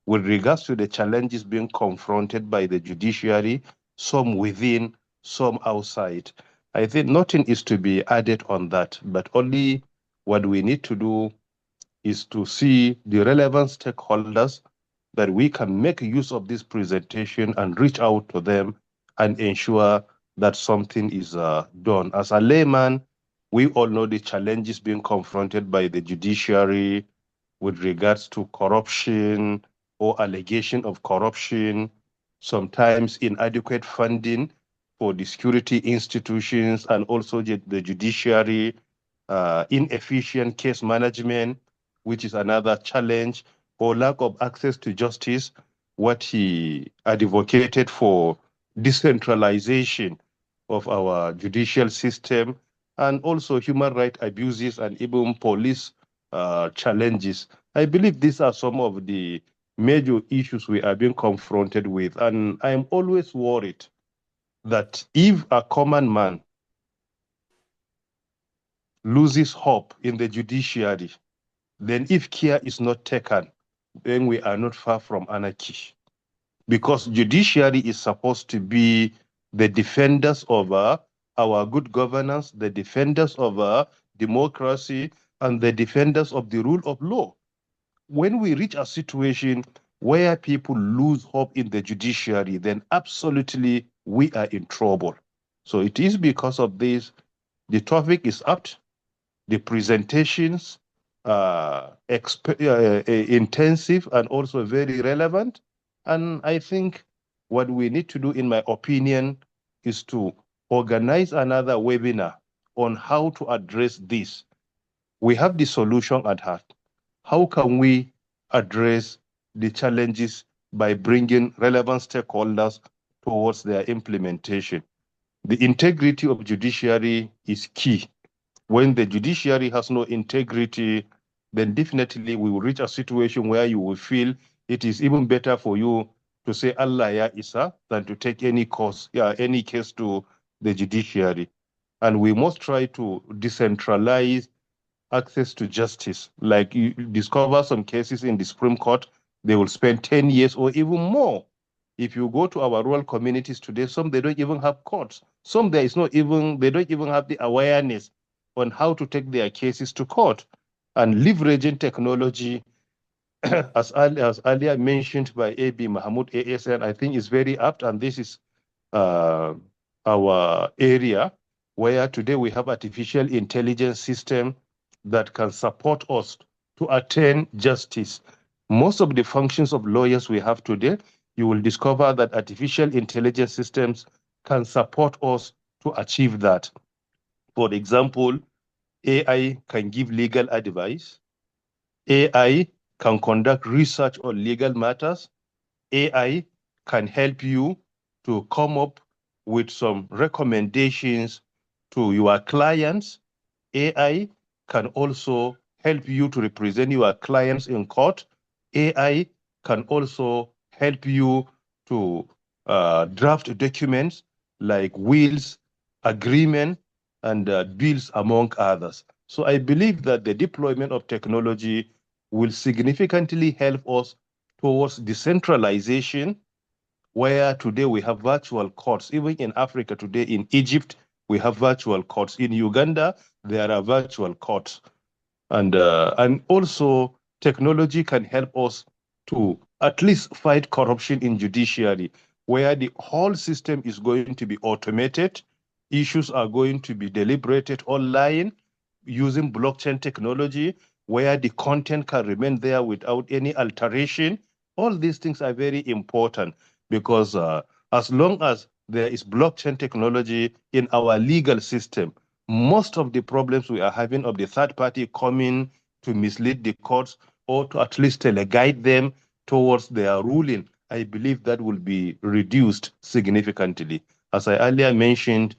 [SPEAKER 7] with regards to the challenges being confronted by the judiciary, some within, some outside. I think nothing is to be added on that, but only what we need to do is to see the relevant stakeholders that we can make use of this presentation and reach out to them and ensure that something is done. As a layman, we all know the challenges being confronted by the judiciary with regards to corruption or allegation of corruption, sometimes inadequate funding for the security institutions and also the judiciary, inefficient case management, which is another challenge, or lack of access to justice, what he advocated for decentralization of our judicial system, and also human rights abuses and even police challenges. I believe these are some of the major issues we are being confronted with, and I am always worried that if a common man loses hope in the judiciary, then if care is not taken, then we are not far from anarchy. Because judiciary is supposed to be the defenders of our good governance, the defenders of democracy, and the defenders of the rule of law. When we reach a situation where people lose hope in the judiciary, then absolutely we are in trouble. So it is because of this, the topic is apt, The presentations are intensive and also very relevant. And I think what we need to do, in my opinion, is to organize another webinar on how to address this. We have the solution at heart. How can we address the challenges by bringing relevant stakeholders towards their implementation? The integrity of judiciary is key. When the judiciary has no integrity, then definitely we will reach a situation where you will feel it is even better for you to say Allah ya Isa than to take any case to the judiciary. And we must try to decentralize access to justice. Like, you discover some cases in the Supreme Court, they will spend 10 years or even more. If you go to our rural communities today, some they don't even have courts. Some they don't even have the awareness on how to take their cases to court. And leveraging technology, as earlier mentioned by AB Mahmoud ASN, I think is very apt, and this is our area where today we have artificial intelligence system that can support us to attain justice. Most of the functions of lawyers we have today, you will discover that artificial intelligence systems can support us to achieve that. For example, AI can give legal advice. AI can conduct research on legal matters. AI can help you to come up with some recommendations to your clients. AI can also help you to represent your clients in court. AI can also help you to draft documents like wills, agreement, and bills, among others. So I believe that the deployment of technology will significantly help us towards decentralization, where today we have virtual courts. Even in Africa today, in Egypt, we have virtual courts. In Uganda, there are virtual courts. And also technology can help us to at least fight corruption in judiciary, where the whole system is going to be automated. Issues are going to be deliberated online using blockchain technology, where the content can remain there without any alteration. All these things are very important because as long as there is blockchain technology in our legal system, most of the problems we are having of the third party coming to mislead the courts or to at least teleguide them towards their ruling, I believe that will be reduced significantly. As I earlier mentioned,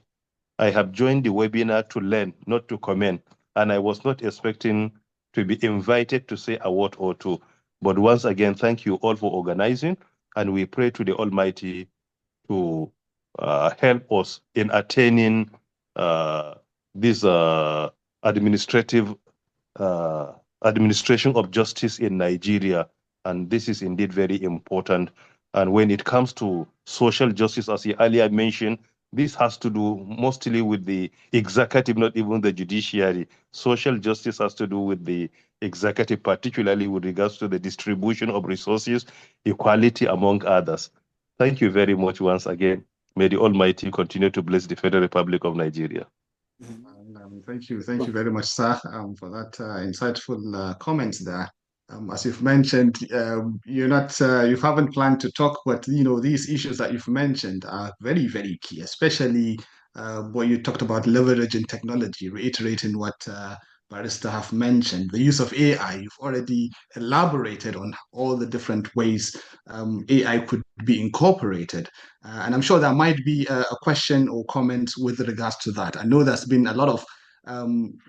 [SPEAKER 7] I have joined the webinar to learn, not to comment, and I was not expecting to be invited to say a word or two. But once again, thank you all for organizing, and we pray to the Almighty to help us in attaining this administration of justice in Nigeria. And this is indeed very important. And when it comes to social justice, as you earlier mentioned, this has to do mostly with the executive, not even the judiciary. Social justice has to do with the executive, particularly with regards to the distribution of resources, equality, among others. Thank you very much once again. May the Almighty continue to bless the Federal Republic of Nigeria.
[SPEAKER 2] Thank you very much, sir, for that insightful comments there. As you've mentioned, you haven't planned to talk, but these issues that you've mentioned are very, very key, especially what you talked about leveraging technology, reiterating what Barrister have mentioned, the use of AI. You've already elaborated on all the different ways AI could be incorporated. And I'm sure there might be a question or comment with regards to that. I know there's been a lot of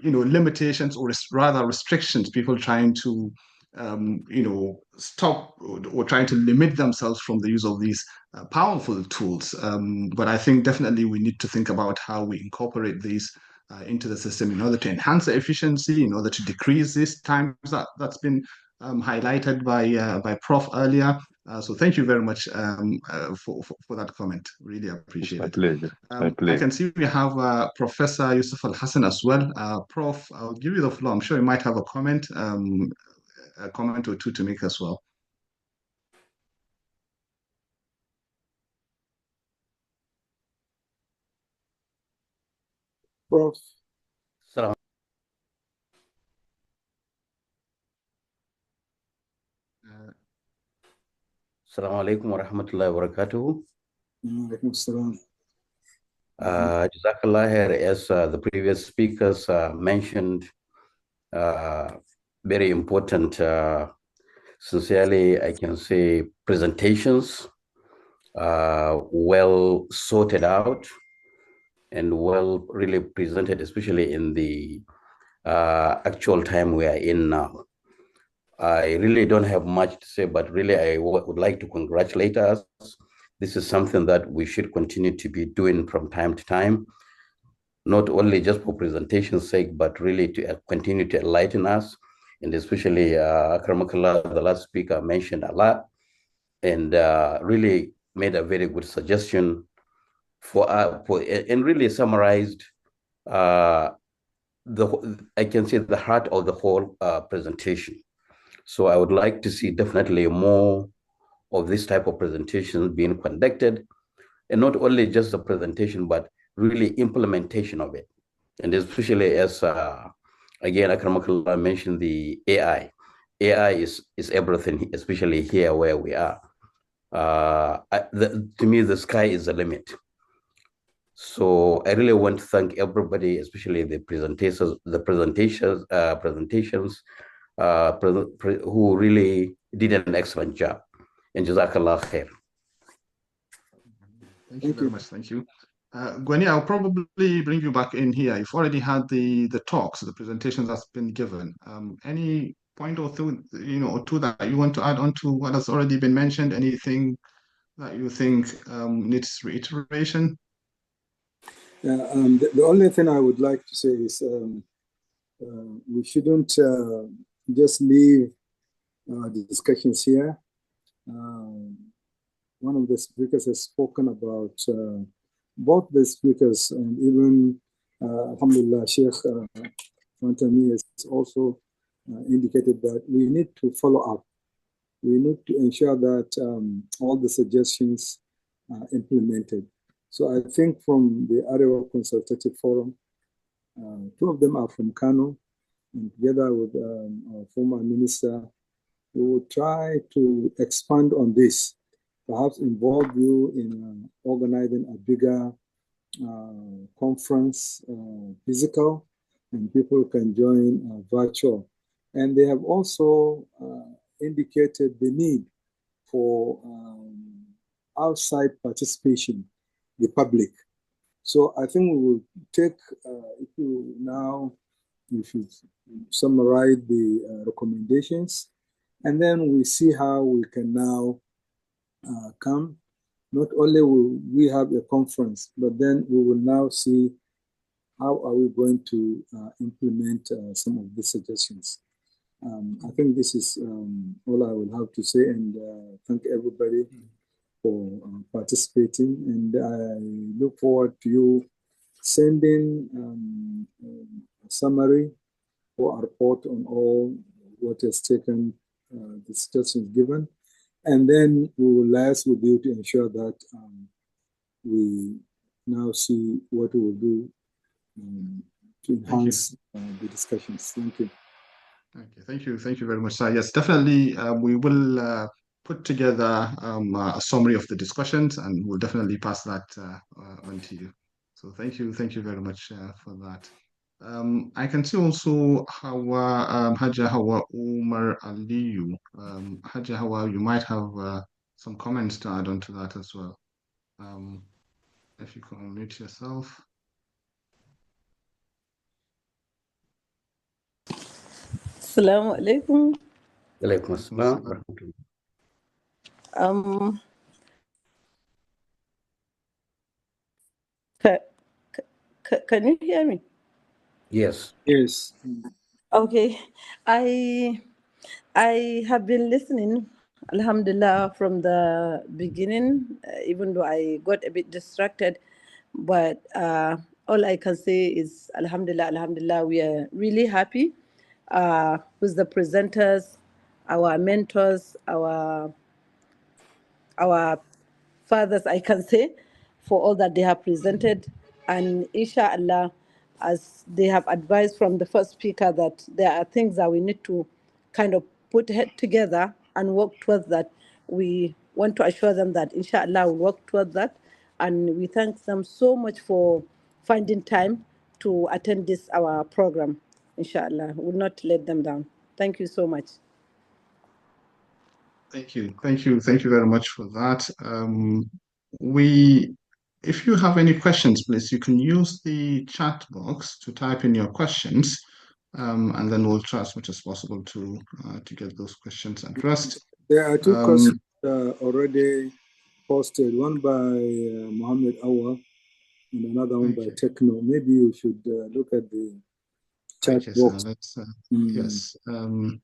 [SPEAKER 2] limitations or rather restrictions, people trying to stop or trying to limit themselves from the use of these powerful tools. But I think definitely we need to think about how we incorporate these into the system in order to enhance the efficiency, in order to decrease these times that's been highlighted by Prof earlier. So thank you very much for that comment. Really appreciate it.
[SPEAKER 7] Pleasure. My pleasure.
[SPEAKER 2] I can see we have Professor Yusuf Al Hassan as well. Prof, I'll give you the floor. I'm sure you might have a comment or two to make as well.
[SPEAKER 4] Prof.
[SPEAKER 8] Assalamu alaikum wa rahmatullahi wa barakatuhu.
[SPEAKER 4] Alaikum assalam.
[SPEAKER 8] Jazakallah khair, as the previous speakers mentioned, very important, sincerely, I can say, presentations, well sorted out and well really presented, especially in the actual time we are in now. I really don't have much to say, but really I would like to congratulate us. This is something that we should continue to be doing from time to time, not only just for presentation's sake, but really to continue to enlighten us. And especially Akramakallah, the last speaker, mentioned a lot and really made a very good suggestion and really summarized I can say the heart of the whole presentation. So I would like to see definitely more of this type of presentations being conducted, and not only just the presentation, but really implementation of it. And especially as, again, Akramakallah mentioned the AI. AI is everything, especially here where we are. To me, the sky is the limit. So I really want to thank everybody, especially the presentations, who really did an excellent job. And Jazakallah khair.
[SPEAKER 2] Thank you very much. Thank you. Gwani, I'll probably bring you back in here. You've already had the talks, the presentations that's been given. Any point or two, or two that you want to add on to what has already been mentioned? Anything that you think needs reiteration?
[SPEAKER 4] The only thing I would like to say is we shouldn't just leave the discussions here. One of the speakers has spoken about, both the speakers, and even Alhamdulillah, Sheikh Fantami has also indicated that we need to follow up. We need to ensure that all the suggestions are implemented. So I think from the Arewa Consultative Forum, two of them are from Kano, and together with our former minister, we will try to expand on this, perhaps involve you in organizing a bigger conference, physical, and people can join virtual. And they have also indicated the need for outside participation, the public. So I think we will take, if you should summarize the recommendations, and then we see how we can now come. Not only will we have a conference, but then we will now see how are we going to implement some of the suggestions. I think this is all I will have to say, and thank everybody for participating. And I look forward to you sending a summary or a report on all what has taken the suggestions given. And then we will liaise with you to ensure that we now see what we will do to enhance the discussions. Thank you.
[SPEAKER 2] Okay, thank you very much, sir. Yes, definitely, we will put together a summary of the discussions, and we'll definitely pass that on to you. So thank you very much for that. I can see also Hawa, Haja Hawa Umar Aliyu. Haja Hawa, you might have some comments to add on to that as well. If you can unmute yourself.
[SPEAKER 9] Assalamu alaikum.
[SPEAKER 8] Alaikum assalam.
[SPEAKER 9] Can you hear me?
[SPEAKER 8] Yes.
[SPEAKER 4] Yes.
[SPEAKER 9] Okay. I have been listening, Alhamdulillah, from the beginning, even though I got a bit distracted. But all I can say is, Alhamdulillah, Alhamdulillah, we are really happy with the presenters, our mentors, our fathers, I can say, for all that they have presented. And inshallah, as they have advised from the first speaker, that there are things that we need to kind of put together and work towards, that we want to assure them that, inshallah, we'll work toward that. And we thank them so much for finding time to attend this, our program. Inshallah, we'll not let them down. Thank you so much.
[SPEAKER 2] Thank you very much for that. If you have any questions, please, you can use the chat box to type in your questions, and then we'll try as much as possible to get those questions addressed.
[SPEAKER 4] There are two questions already posted, one by Mohammed Awa and another one by Techno. Maybe you should look at the chat box.
[SPEAKER 2] Yes.
[SPEAKER 4] Another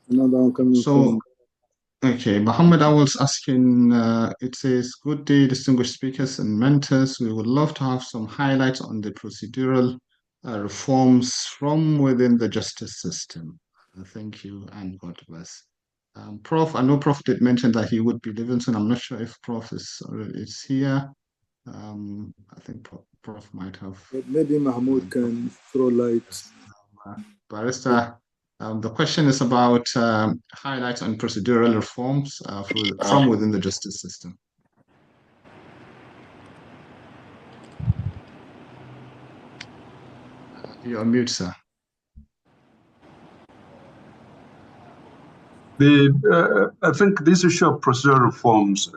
[SPEAKER 4] one coming from...
[SPEAKER 2] Okay, Muhammad Awal's asking, it says, good day, distinguished speakers and mentors. We would love to have some highlights on the procedural reforms from within the justice system. Thank you and God bless. Prof, I know Prof did mention that he would be leaving soon. I'm not sure if Prof is here. I think Prof might have.
[SPEAKER 4] But maybe Mahmoud can throw light.
[SPEAKER 2] Barrister, the question is about highlights on procedural reforms from within the justice system. You're on mute, sir.
[SPEAKER 6] I think this issue of procedural reforms,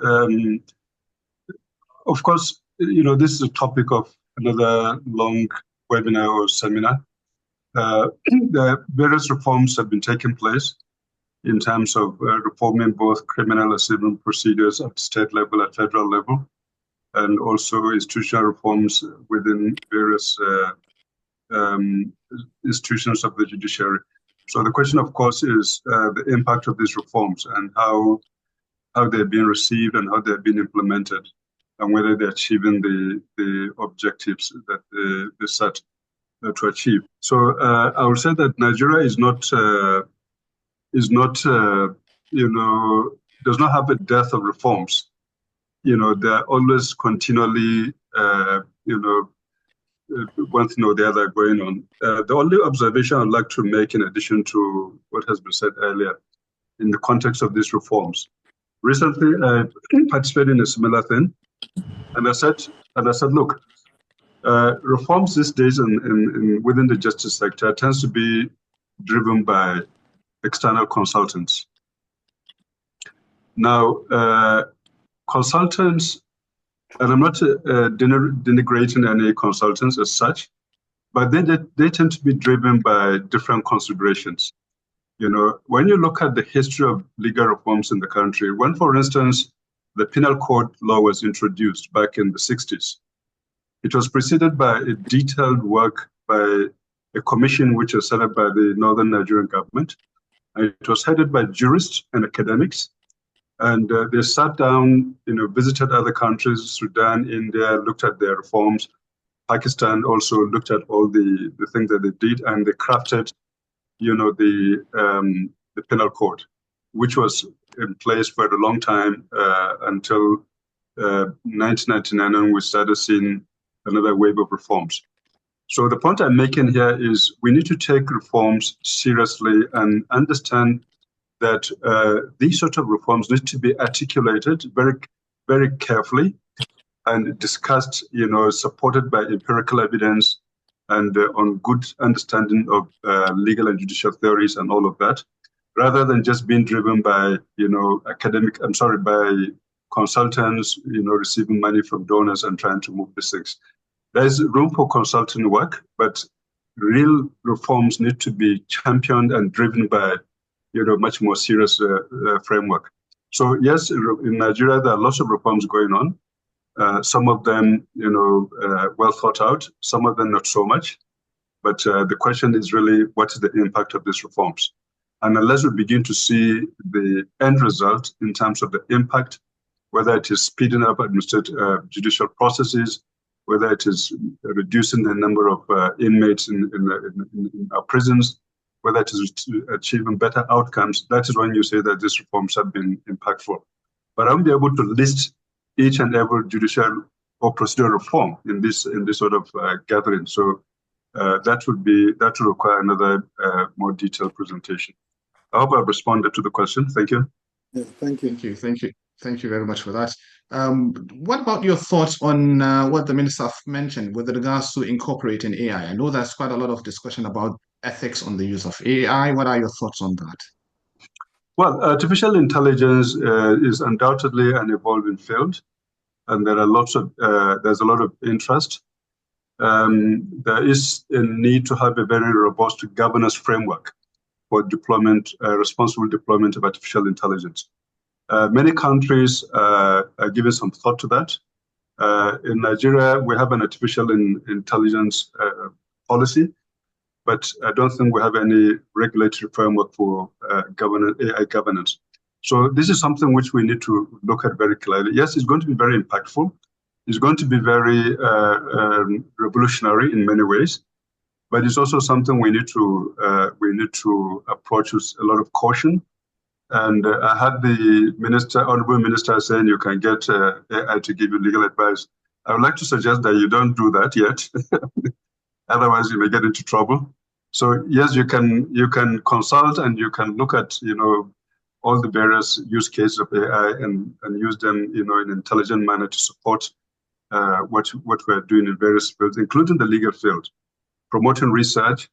[SPEAKER 6] of course, this is a topic of another long webinar or seminar. The various reforms have been taking place in terms of reforming both criminal and civil procedures at state level, at federal level, and also institutional reforms within various institutions of the judiciary. So the question, of course, is the impact of these reforms and how they're being received and how they're being implemented, and whether they're achieving the objectives that they set to achieve. So I would say that Nigeria does not have a dearth of reforms. They're always continually, one thing or the other going on. The only observation I'd like to make, in addition to what has been said earlier, in the context of these reforms, recently I participated in a similar thing, and I said, look, reforms these days within the justice sector tends to be driven by external consultants. Now, consultants, and I'm not denigrating any consultants as such, but they tend to be driven by different considerations. When you look at the history of legal reforms in the country, when, for instance, the penal code law was introduced back in the 60s, it was preceded by a detailed work by a commission which was set up by the Northern Nigerian government. And it was headed by jurists and academics. And they sat down, visited other countries, Sudan, India, looked at their reforms. Pakistan also looked at all the things that they did, and they crafted, the penal code, which was in place for a long time until 1999, and we started seeing another wave of reforms. So the point I'm making here is we need to take reforms seriously and understand that these sort of reforms need to be articulated very, very carefully and discussed, supported by empirical evidence and on good understanding of legal and judicial theories and all of that, rather than just being driven by, by consultants, receiving money from donors and trying to move these things. There's room for consulting work, but real reforms need to be championed and driven by, much more serious framework. So yes, in Nigeria, there are lots of reforms going on. Some of them, well thought out, some of them not so much. But the question is really, what is the impact of these reforms? And unless we begin to see the end result in terms of the impact, whether it is speeding up administrative judicial processes, whether it is reducing the number of inmates in our prisons, whether it is achieving better outcomes, that is when you say that these reforms have been impactful. But I won't be able to list each and every judicial or procedural reform in this sort of gathering. So that would require another more detailed presentation. I hope I've responded to the question. Thank you.
[SPEAKER 4] Yeah, thank you.
[SPEAKER 2] Thank you very much for that. What about your thoughts on what the minister mentioned with regards to incorporating AI? I know there's quite a lot of discussion about ethics on the use of AI. What are your thoughts on that?
[SPEAKER 6] Well, artificial intelligence is undoubtedly an evolving field, and there's a lot of interest. There is a need to have a very robust governance framework for deployment, responsible deployment of artificial intelligence. Many countries are giving some thought to that. In Nigeria, we have an artificial intelligence policy, but I don't think we have any regulatory framework for AI governance. So this is something which we need to look at very clearly. Yes, it's going to be very impactful. It's going to be very revolutionary in many ways, but it's also something we need to approach with a lot of caution. And I had the honorable minister saying you can get AI to give you legal advice. I would like to suggest that you don't do that yet. Otherwise, you may get into trouble. So yes, you can consult and you can look at all the various use cases of AI and use them in an intelligent manner to support what we're doing in various fields, including the legal field, promoting research,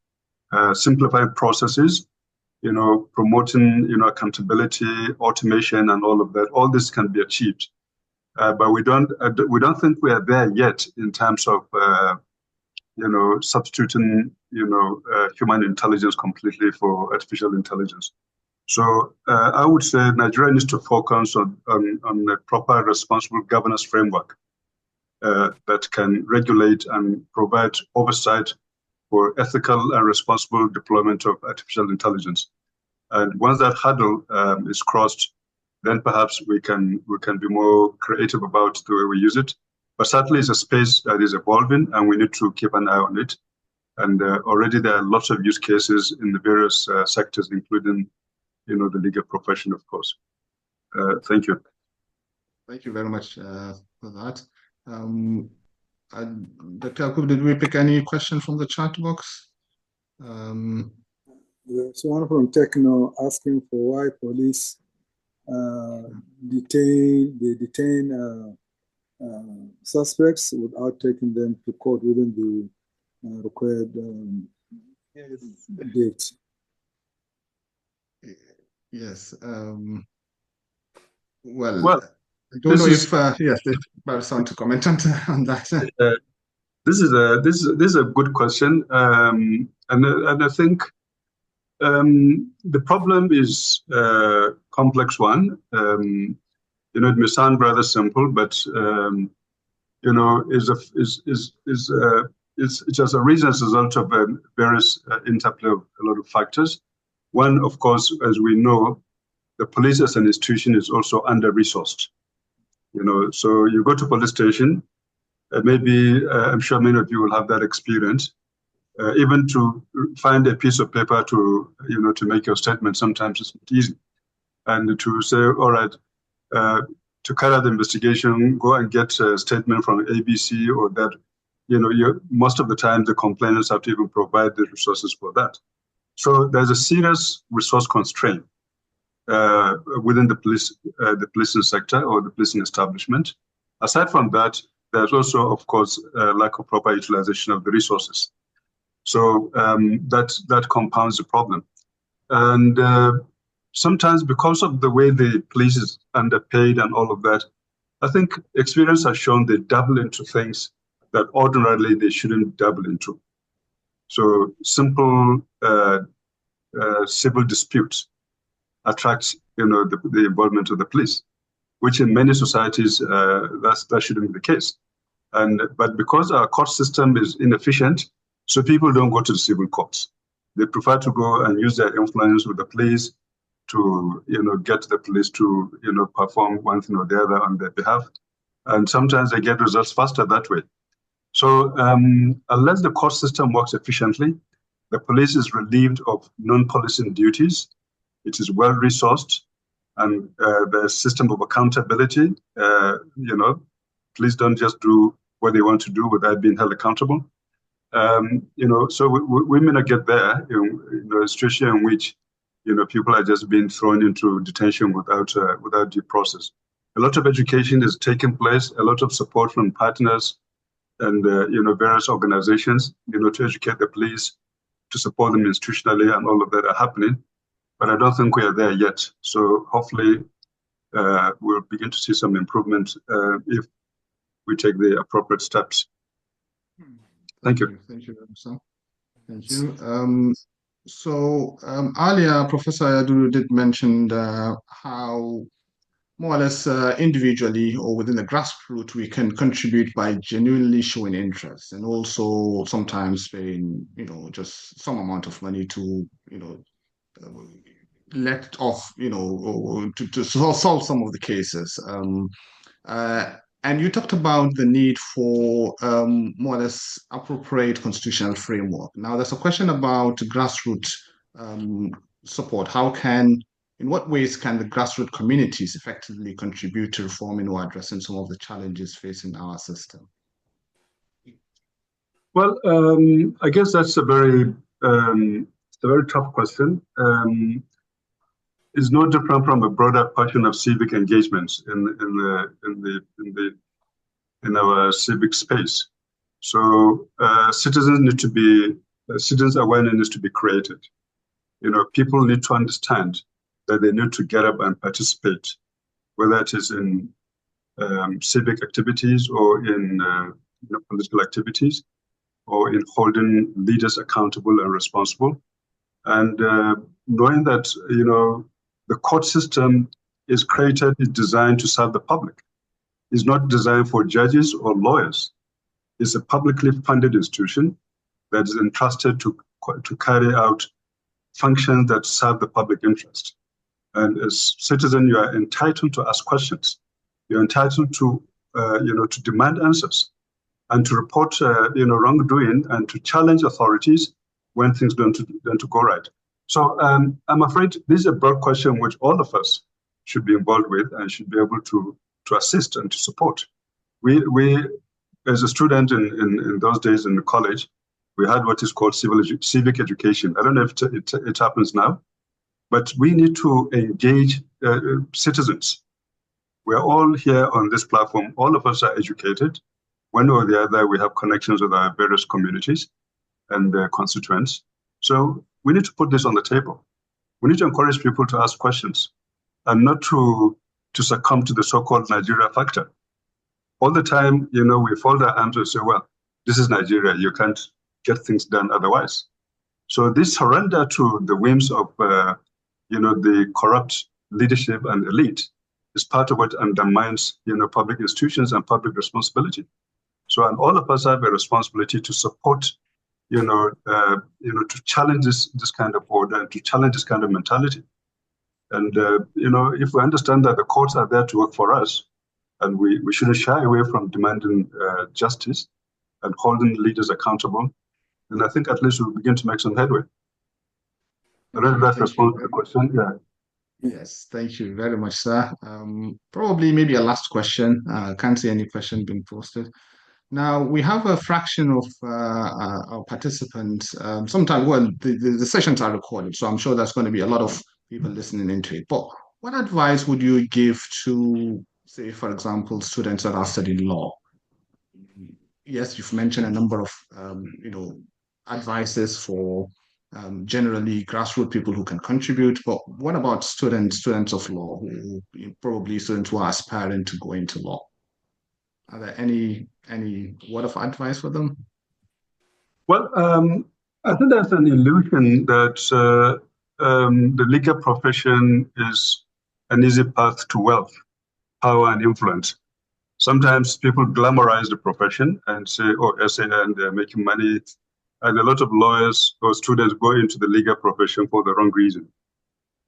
[SPEAKER 6] simplifying processes, promoting accountability, automation, and all of that. All this can be achieved, but we don't think we are there yet in terms of substituting human intelligence completely for artificial intelligence. So I would say Nigeria needs to focus on a proper responsible governance framework that can regulate and provide oversight for ethical and responsible deployment of artificial intelligence. And once that hurdle is crossed, then perhaps we can be more creative about the way we use it. But certainly it's a space that is evolving and we need to keep an eye on it. And already there are lots of use cases in the various sectors, including the legal profession, of course. Thank you.
[SPEAKER 2] Thank you very much for that. Dr. Yakub, did we pick any question from the chat box?
[SPEAKER 4] There's one from Techno asking for why police detain suspects without taking them to court within the required date.
[SPEAKER 2] Yes. Well, I don't know if Barry want to comment on that.
[SPEAKER 6] This is a good question, and I think the problem is a complex one. It may sound rather simple, but it's just a reason as a result of various interplay of a lot of factors. One, of course, as we know, the police as an institution is also under-resourced. So you go to police station, maybe I'm sure many of you will have that experience. Even to find a piece of paper to make your statement, sometimes it's not easy. And to say, all right, to carry out the investigation, go and get a statement from ABC or that, most of the time the complainants have to even provide the resources for that. So there's a serious resource constraint within the policing sector or the policing establishment. Aside from that, there's also, of course, lack of proper utilization of the resources. So that compounds the problem. And sometimes because of the way the police is underpaid and all of that, I think experience has shown they dabble into things that ordinarily they shouldn't dabble into. So simple civil disputes attract the involvement of the police, which in many societies that shouldn't be the case. But because our court system is inefficient, so people don't go to the civil courts. They prefer to go and use their influence with the police to get the police to perform one thing or the other on their behalf, and sometimes they get results faster that way. So unless the court system works efficiently, the police is relieved of non-policing duties. It is well resourced, and the system of accountability. Police don't just do what they want to do without being held accountable. So we may not get there in a situation in which people are just being thrown into detention without due process. A lot of education is taking place, a lot of support from partners and various organizations, to educate the police, to support them institutionally, and all of that are happening. But I don't think we are there yet. So hopefully we'll begin to see some improvement if we take the appropriate steps. Thank you.
[SPEAKER 2] Thank you, sir. Thank you. Earlier, Professor Yadudu did mention how more or less individually or within the grassroots, we can contribute by genuinely showing interest and also sometimes paying, just some amount of money to, let off, to solve some of the cases. And you talked about the need for more or less appropriate constitutional framework. Now, there's a question about grassroots support. In what ways can the grassroots communities effectively contribute to reforming or addressing some of the challenges facing our system?
[SPEAKER 6] Well, I guess that's a very tough question. It's no different from a broader question of civic engagements in our civic space. So citizens awareness needs to be created. People need to understand that they need to get up and participate, whether it is in civic activities or in political activities, or in holding leaders accountable and responsible. And knowing that, the court system is designed to serve the public. It's not designed for judges or lawyers. It's a publicly funded institution that is entrusted to carry out functions that serve the public interest. And as citizen, you are entitled to ask questions. You're entitled to, to demand answers and to report, wrongdoing and to challenge authorities when things don't go right. So I'm afraid this is a broad question which all of us should be involved with and should be able to assist and to support. We as a student in those days in the college, we had what is called civic education. I don't know if it happens now, but we need to engage citizens. We're all here on this platform. All of us are educated. One or the other, we have connections with our various communities and their constituents. So we need to put this on the table. We need to encourage people to ask questions and not to succumb to the so-called Nigeria factor. All the time, we fold our arms and say, well, this is Nigeria. You can't get things done otherwise. So this surrender to the whims of, the corrupt leadership and elite is part of what undermines, public institutions and public responsibility. So, and all of us have a responsibility to support, to challenge this kind of order and to challenge this kind of mentality. And, if we understand that the courts are there to work for us, and we shouldn't shy away from demanding justice and holding leaders accountable, then I think at least we'll begin to make some headway. I don't know if that responds to the question. Yeah.
[SPEAKER 2] Yes, thank you very much, sir. Probably maybe a last question. Can't see any question being posted. Now, we have a fraction of our participants. Sometimes, the sessions are recorded, so I'm sure there's going to be a lot of people listening into it. But what advice would you give to, say, for example, students that are studying law? Yes, you've mentioned a number of, advices for generally grassroots people who can contribute. But what about students of law, who probably students who are aspiring to go into law? Are there any word of advice for them?
[SPEAKER 6] Well, I think there's an illusion that the legal profession is an easy path to wealth, power, and influence. Sometimes people glamorize the profession and say, oh, SAN, they're making money. And a lot of lawyers or students go into the legal profession for the wrong reason,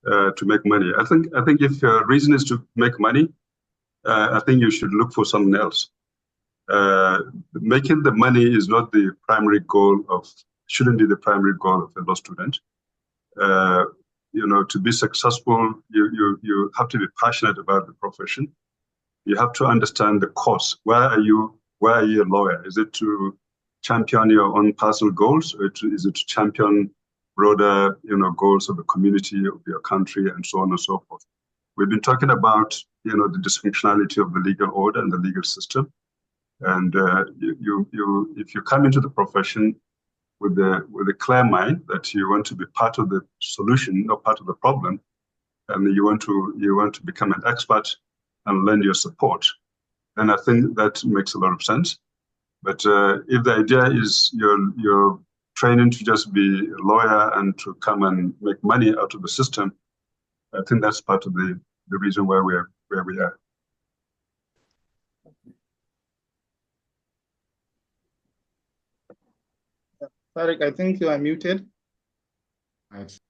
[SPEAKER 6] to make money. I think if your reason is to make money, I think you should look for something else. Making the money is not the primary goal shouldn't be the primary goal of a law student. To be successful, you have to be passionate about the profession. You have to understand the cause. Why are you a lawyer? Is it to champion your own personal goals, or is it to champion broader, goals of the community, of your country, and so on and so forth. We've been talking about, the dysfunctionality of the legal order and the legal system. And if you come into the profession with a clear mind that you want to be part of the solution, not part of the problem, and you want to become an expert and lend your support, then I think that makes a lot of sense. But if the idea is you're training to just be a lawyer and to come and make money out of the system, I think that's part of the reason where we are.
[SPEAKER 3] Tariq, I think you are muted.
[SPEAKER 2] Right.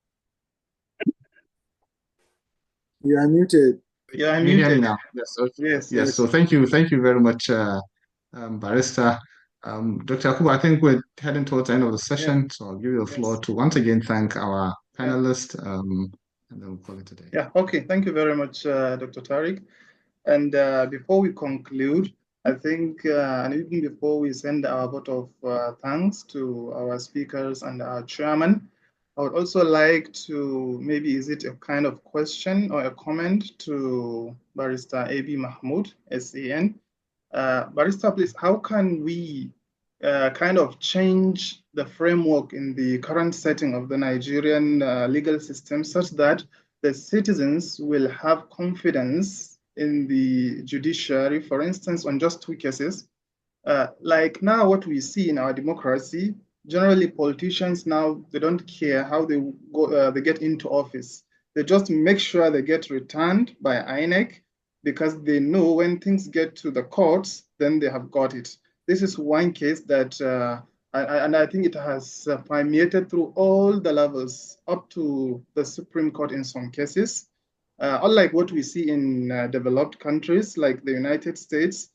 [SPEAKER 4] You are muted.
[SPEAKER 3] You are
[SPEAKER 2] Can you hear me
[SPEAKER 3] muted.
[SPEAKER 2] now? Yes. Okay.
[SPEAKER 3] Yes.
[SPEAKER 2] So thank you very much, Barrister. Dr. Yakubu, I think we're heading towards the end of the session, so I'll give you the floor to once again thank our panelists, and then we'll call it a day.
[SPEAKER 3] Yeah. Okay. Thank you very much, Dr. Tariq. And before we conclude, I think, and even before we send our vote of thanks to our speakers and our chairman, I would also like to, maybe is it a kind of question or a comment to Barrister A.B. Mahmoud, SAN. Barrister, please, how can we kind of change the framework in the current setting of the Nigerian legal system such that the citizens will have confidence in the judiciary, for instance, on just 2 cases? Like now what we see in our democracy, generally politicians now, they don't care how they go, they get into office. They just make sure they get returned by INEC because they know when things get to the courts, then they have got it. This is one case that, and I think it has permeated through all the levels up to the Supreme Court in some cases. Unlike what we see in developed countries like the United States,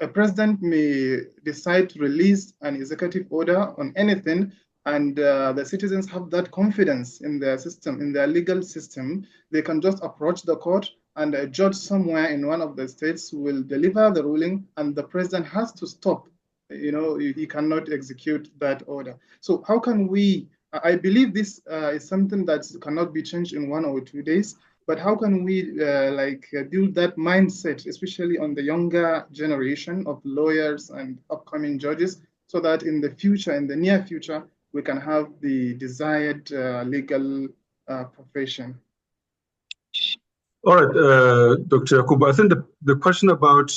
[SPEAKER 3] a president may decide to release an executive order on anything, and the citizens have that confidence in their system, in their legal system. They can just approach the court, and a judge somewhere in one of the states will deliver the ruling, and the president has to stop. He cannot execute that order. So how can we, I believe this is something that cannot be changed in 1 or 2 days, but how can we build that mindset, especially on the younger generation of lawyers and upcoming judges, so that in the future, in the near future, we can have the desired legal profession?
[SPEAKER 6] All right, Dr. Yakubu, I think the question about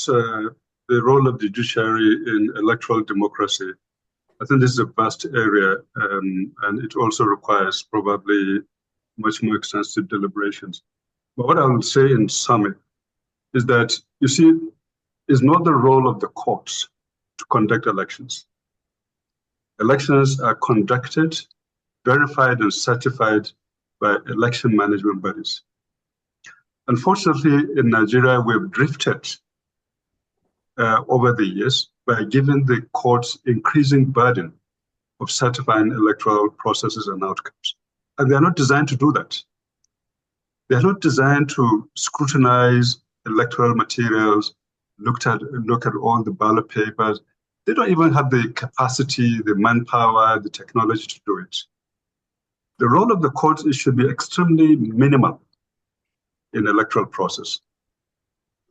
[SPEAKER 6] the role of the judiciary in electoral democracy, I think this is a vast area, and it also requires probably much more extensive deliberations. But what I will say in summary is that, you see, it's not the role of the courts to conduct elections. Elections are conducted, verified, and certified by election management bodies. Unfortunately, in Nigeria, we've drifted over the years by giving the courts increasing burden of certifying electoral processes and outcomes. And they are not designed to do that. They are not designed to scrutinize electoral materials, look at all the ballot papers. They don't even have the capacity, the manpower, the technology to do it. The role of the courts should be extremely minimal in electoral process.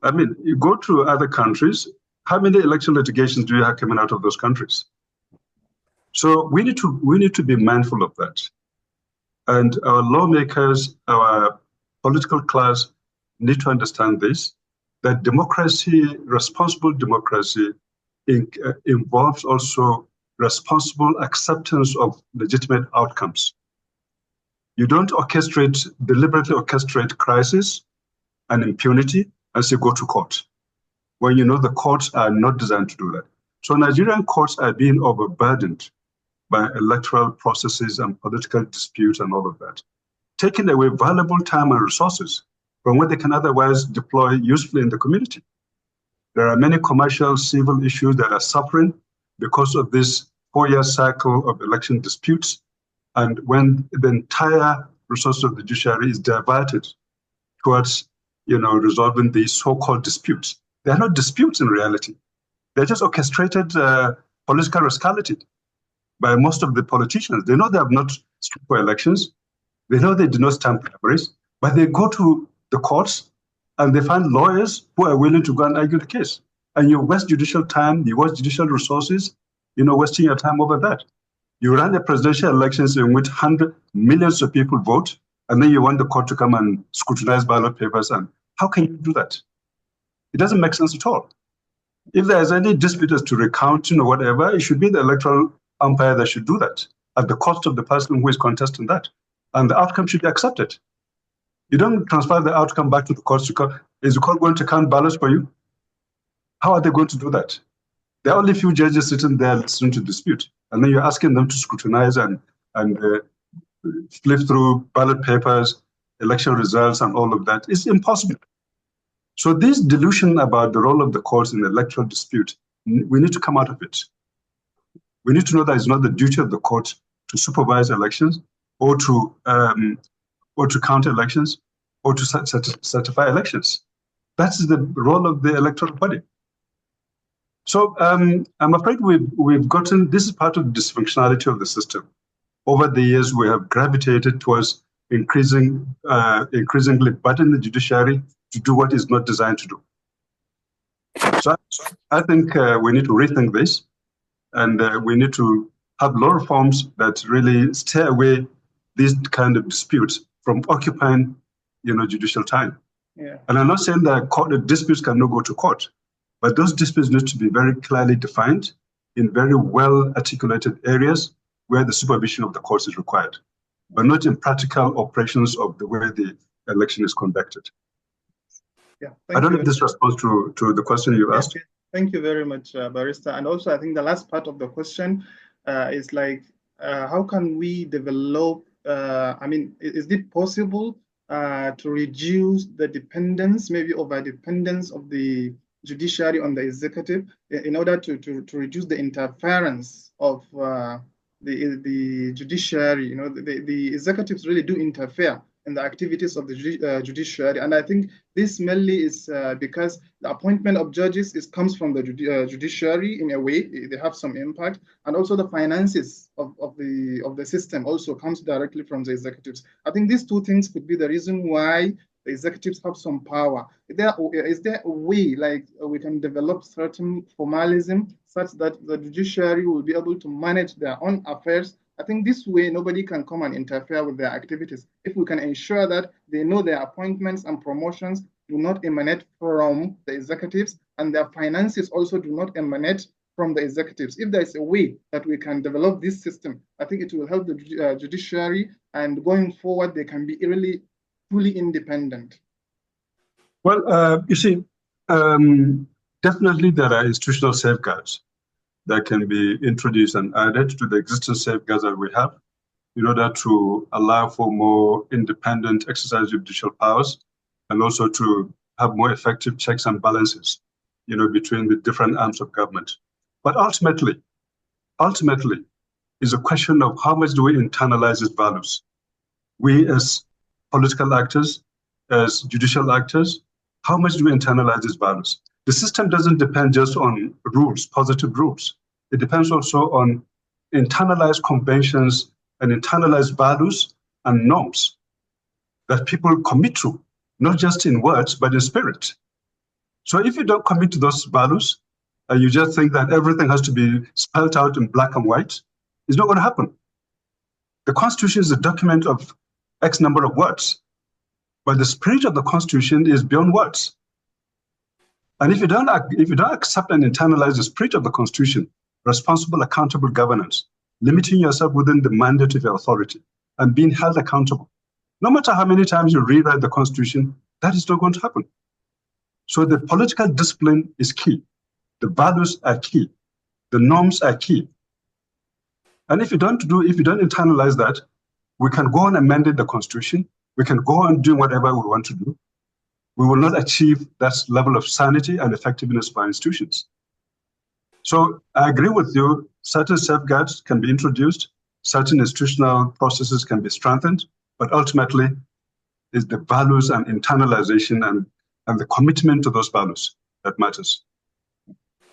[SPEAKER 6] I mean, you go to other countries, how many election litigations do you have coming out of those countries? So we need to be mindful of that. And our lawmakers, our political class need to understand this, that democracy, responsible democracy, involves also responsible acceptance of legitimate outcomes. You don't deliberately orchestrate crisis and impunity and say, go to court, when you know the courts are not designed to do that. So Nigerian courts are being overburdened by electoral processes and political disputes and all of that, taking away valuable time and resources from what they can otherwise deploy usefully in the community. There are many commercial, civil issues that are suffering because of this 4-year cycle of election disputes. And when the entire resources of the judiciary is diverted towards, resolving these so-called disputes, they are not disputes in reality. They're just orchestrated political rascality by most of the politicians. They know they have not stood for elections. They know they do not stand primaries, but they go to the courts and they find lawyers who are willing to go and argue the case. And you waste judicial time, you waste judicial resources, wasting your time over that. You run the presidential elections in which millions of people vote, and then you want the court to come and scrutinize ballot papers. And how can you do that? It doesn't make sense at all. If there is any dispute as to recounting or whatever, it should be the electoral umpire that should do that at the cost of the person who is contesting that. And the outcome should be accepted. You don't transfer the outcome back to the courts. Is the court going to count ballots for you? How are they going to do that? There are only a few judges sitting there listening to dispute. And then you're asking them to scrutinize and flip through ballot papers, election results, and all of that. It's impossible. So this delusion about the role of the courts in the electoral dispute, we need to come out of it. We need to know that it's not the duty of the court to supervise elections or to count elections or to certify elections. That's the role of the electoral body. So I'm afraid we've gotten, this is part of the dysfunctionality of the system. Over the years, we have gravitated towards increasingly burdening the judiciary to do what is not designed to do. So I think we need to rethink this, and we need to have law reforms that really steer away these kind of disputes from occupying, judicial time.
[SPEAKER 3] Yeah.
[SPEAKER 6] And I'm not saying that disputes cannot go to court, but those disputes need to be very clearly defined in very well articulated areas where the supervision of the courts is required, but not in practical operations of the way the election is conducted.
[SPEAKER 3] Yeah,
[SPEAKER 6] I don't know if this responds to the question you asked.
[SPEAKER 3] Yes, thank you very much, Barrister. And also, I think the last part of the question is like, how can we develop, is it possible to reduce the dependence, maybe over-dependence of the judiciary on the executive in order to reduce the interference of the judiciary? The executives really do interfere in the activities of the judiciary. And I think this mainly is because the appointment of judges comes from the judiciary in a way. They have some impact. And also the finances of the system also comes directly from the executives. I think these two things could be the reason why the executives have some power. Is there a way like we can develop certain formalism such that the judiciary will be able to manage their own affairs? I think this way nobody can come and interfere with their activities. If we can ensure that they know their appointments and promotions do not emanate from the executives and their finances also do not emanate from the executives. If there's a way that we can develop this system, I think it will help the judiciary, and going forward they can be really fully independent.
[SPEAKER 6] Well, you see, definitely there are institutional safeguards that can be introduced and added to the existing safeguards that we have in order to allow for more independent exercise of judicial powers and also to have more effective checks and balances, between the different arms of government. But ultimately, is a question of how much do we internalize these values? We as political actors, as judicial actors, how much do we internalize these values? The system doesn't depend just on rules, positive rules. It depends also on internalized conventions and internalized values and norms that people commit to, not just in words, but in spirit. So if you don't commit to those values, and you just think that everything has to be spelled out in black and white, it's not going to happen. The Constitution is a document of X number of words, but the spirit of the Constitution is beyond words. And if you don't accept and internalize the spirit of the Constitution, responsible, accountable governance, limiting yourself within the mandate of your authority, and being held accountable, no matter how many times you rewrite the Constitution, that is not going to happen. So the political discipline is key. The values are key. The norms are key. And if you don't internalize that, we can go on amending the Constitution. We can go on doing whatever we want to do. We will not achieve that level of sanity and effectiveness by institutions. So I agree with you, certain safeguards can be introduced, certain institutional processes can be strengthened, but ultimately it's the values and internalization and the commitment to those values that matters.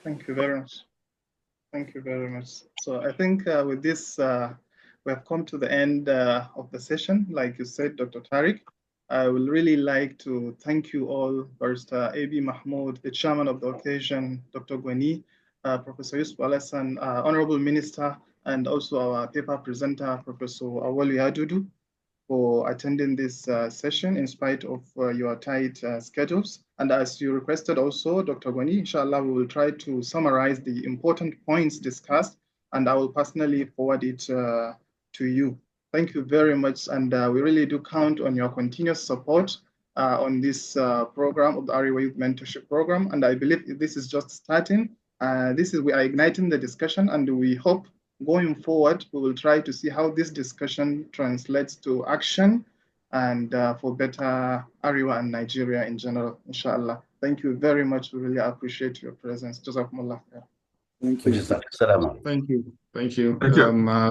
[SPEAKER 3] Thank you very much. Thank you very much. So I think with this, we have come to the end of the session. Like you said, Dr. Tariq, I would really like to thank you all, Barrister A.B. Mahmoud, the chairman of the occasion, Dr. Gwani, Professor Yusuf Alasan, Honorable Minister, and also our paper presenter, Professor Auwalu Yadudu, for attending this session in spite of your tight schedules. And as you requested also, Dr. Gwani, inshallah, we will try to summarize the important points discussed, and I will personally forward it to you. Thank you very much, and we really do count on your continuous support on this program of the Arewa Youth Mentorship Program, and I believe this is just starting. We are igniting the discussion, and we hope going forward, we will try to see how this discussion translates to action and for better Arewa and Nigeria in general, inshallah. Thank you very much. We really appreciate your presence. Jazakumullah khair.
[SPEAKER 4] Thank you.
[SPEAKER 2] Thank you. Thank you.
[SPEAKER 6] Thank you.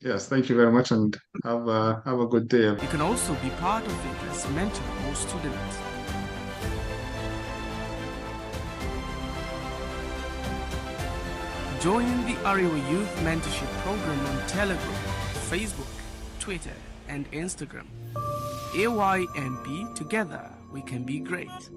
[SPEAKER 2] Yes, thank you very much, and have a good day.
[SPEAKER 1] You can also be part of it as a mentor or student. Join the Arewa Youth Mentorship Program on Telegram, Facebook, Twitter, and Instagram. AYNP, together we can be great.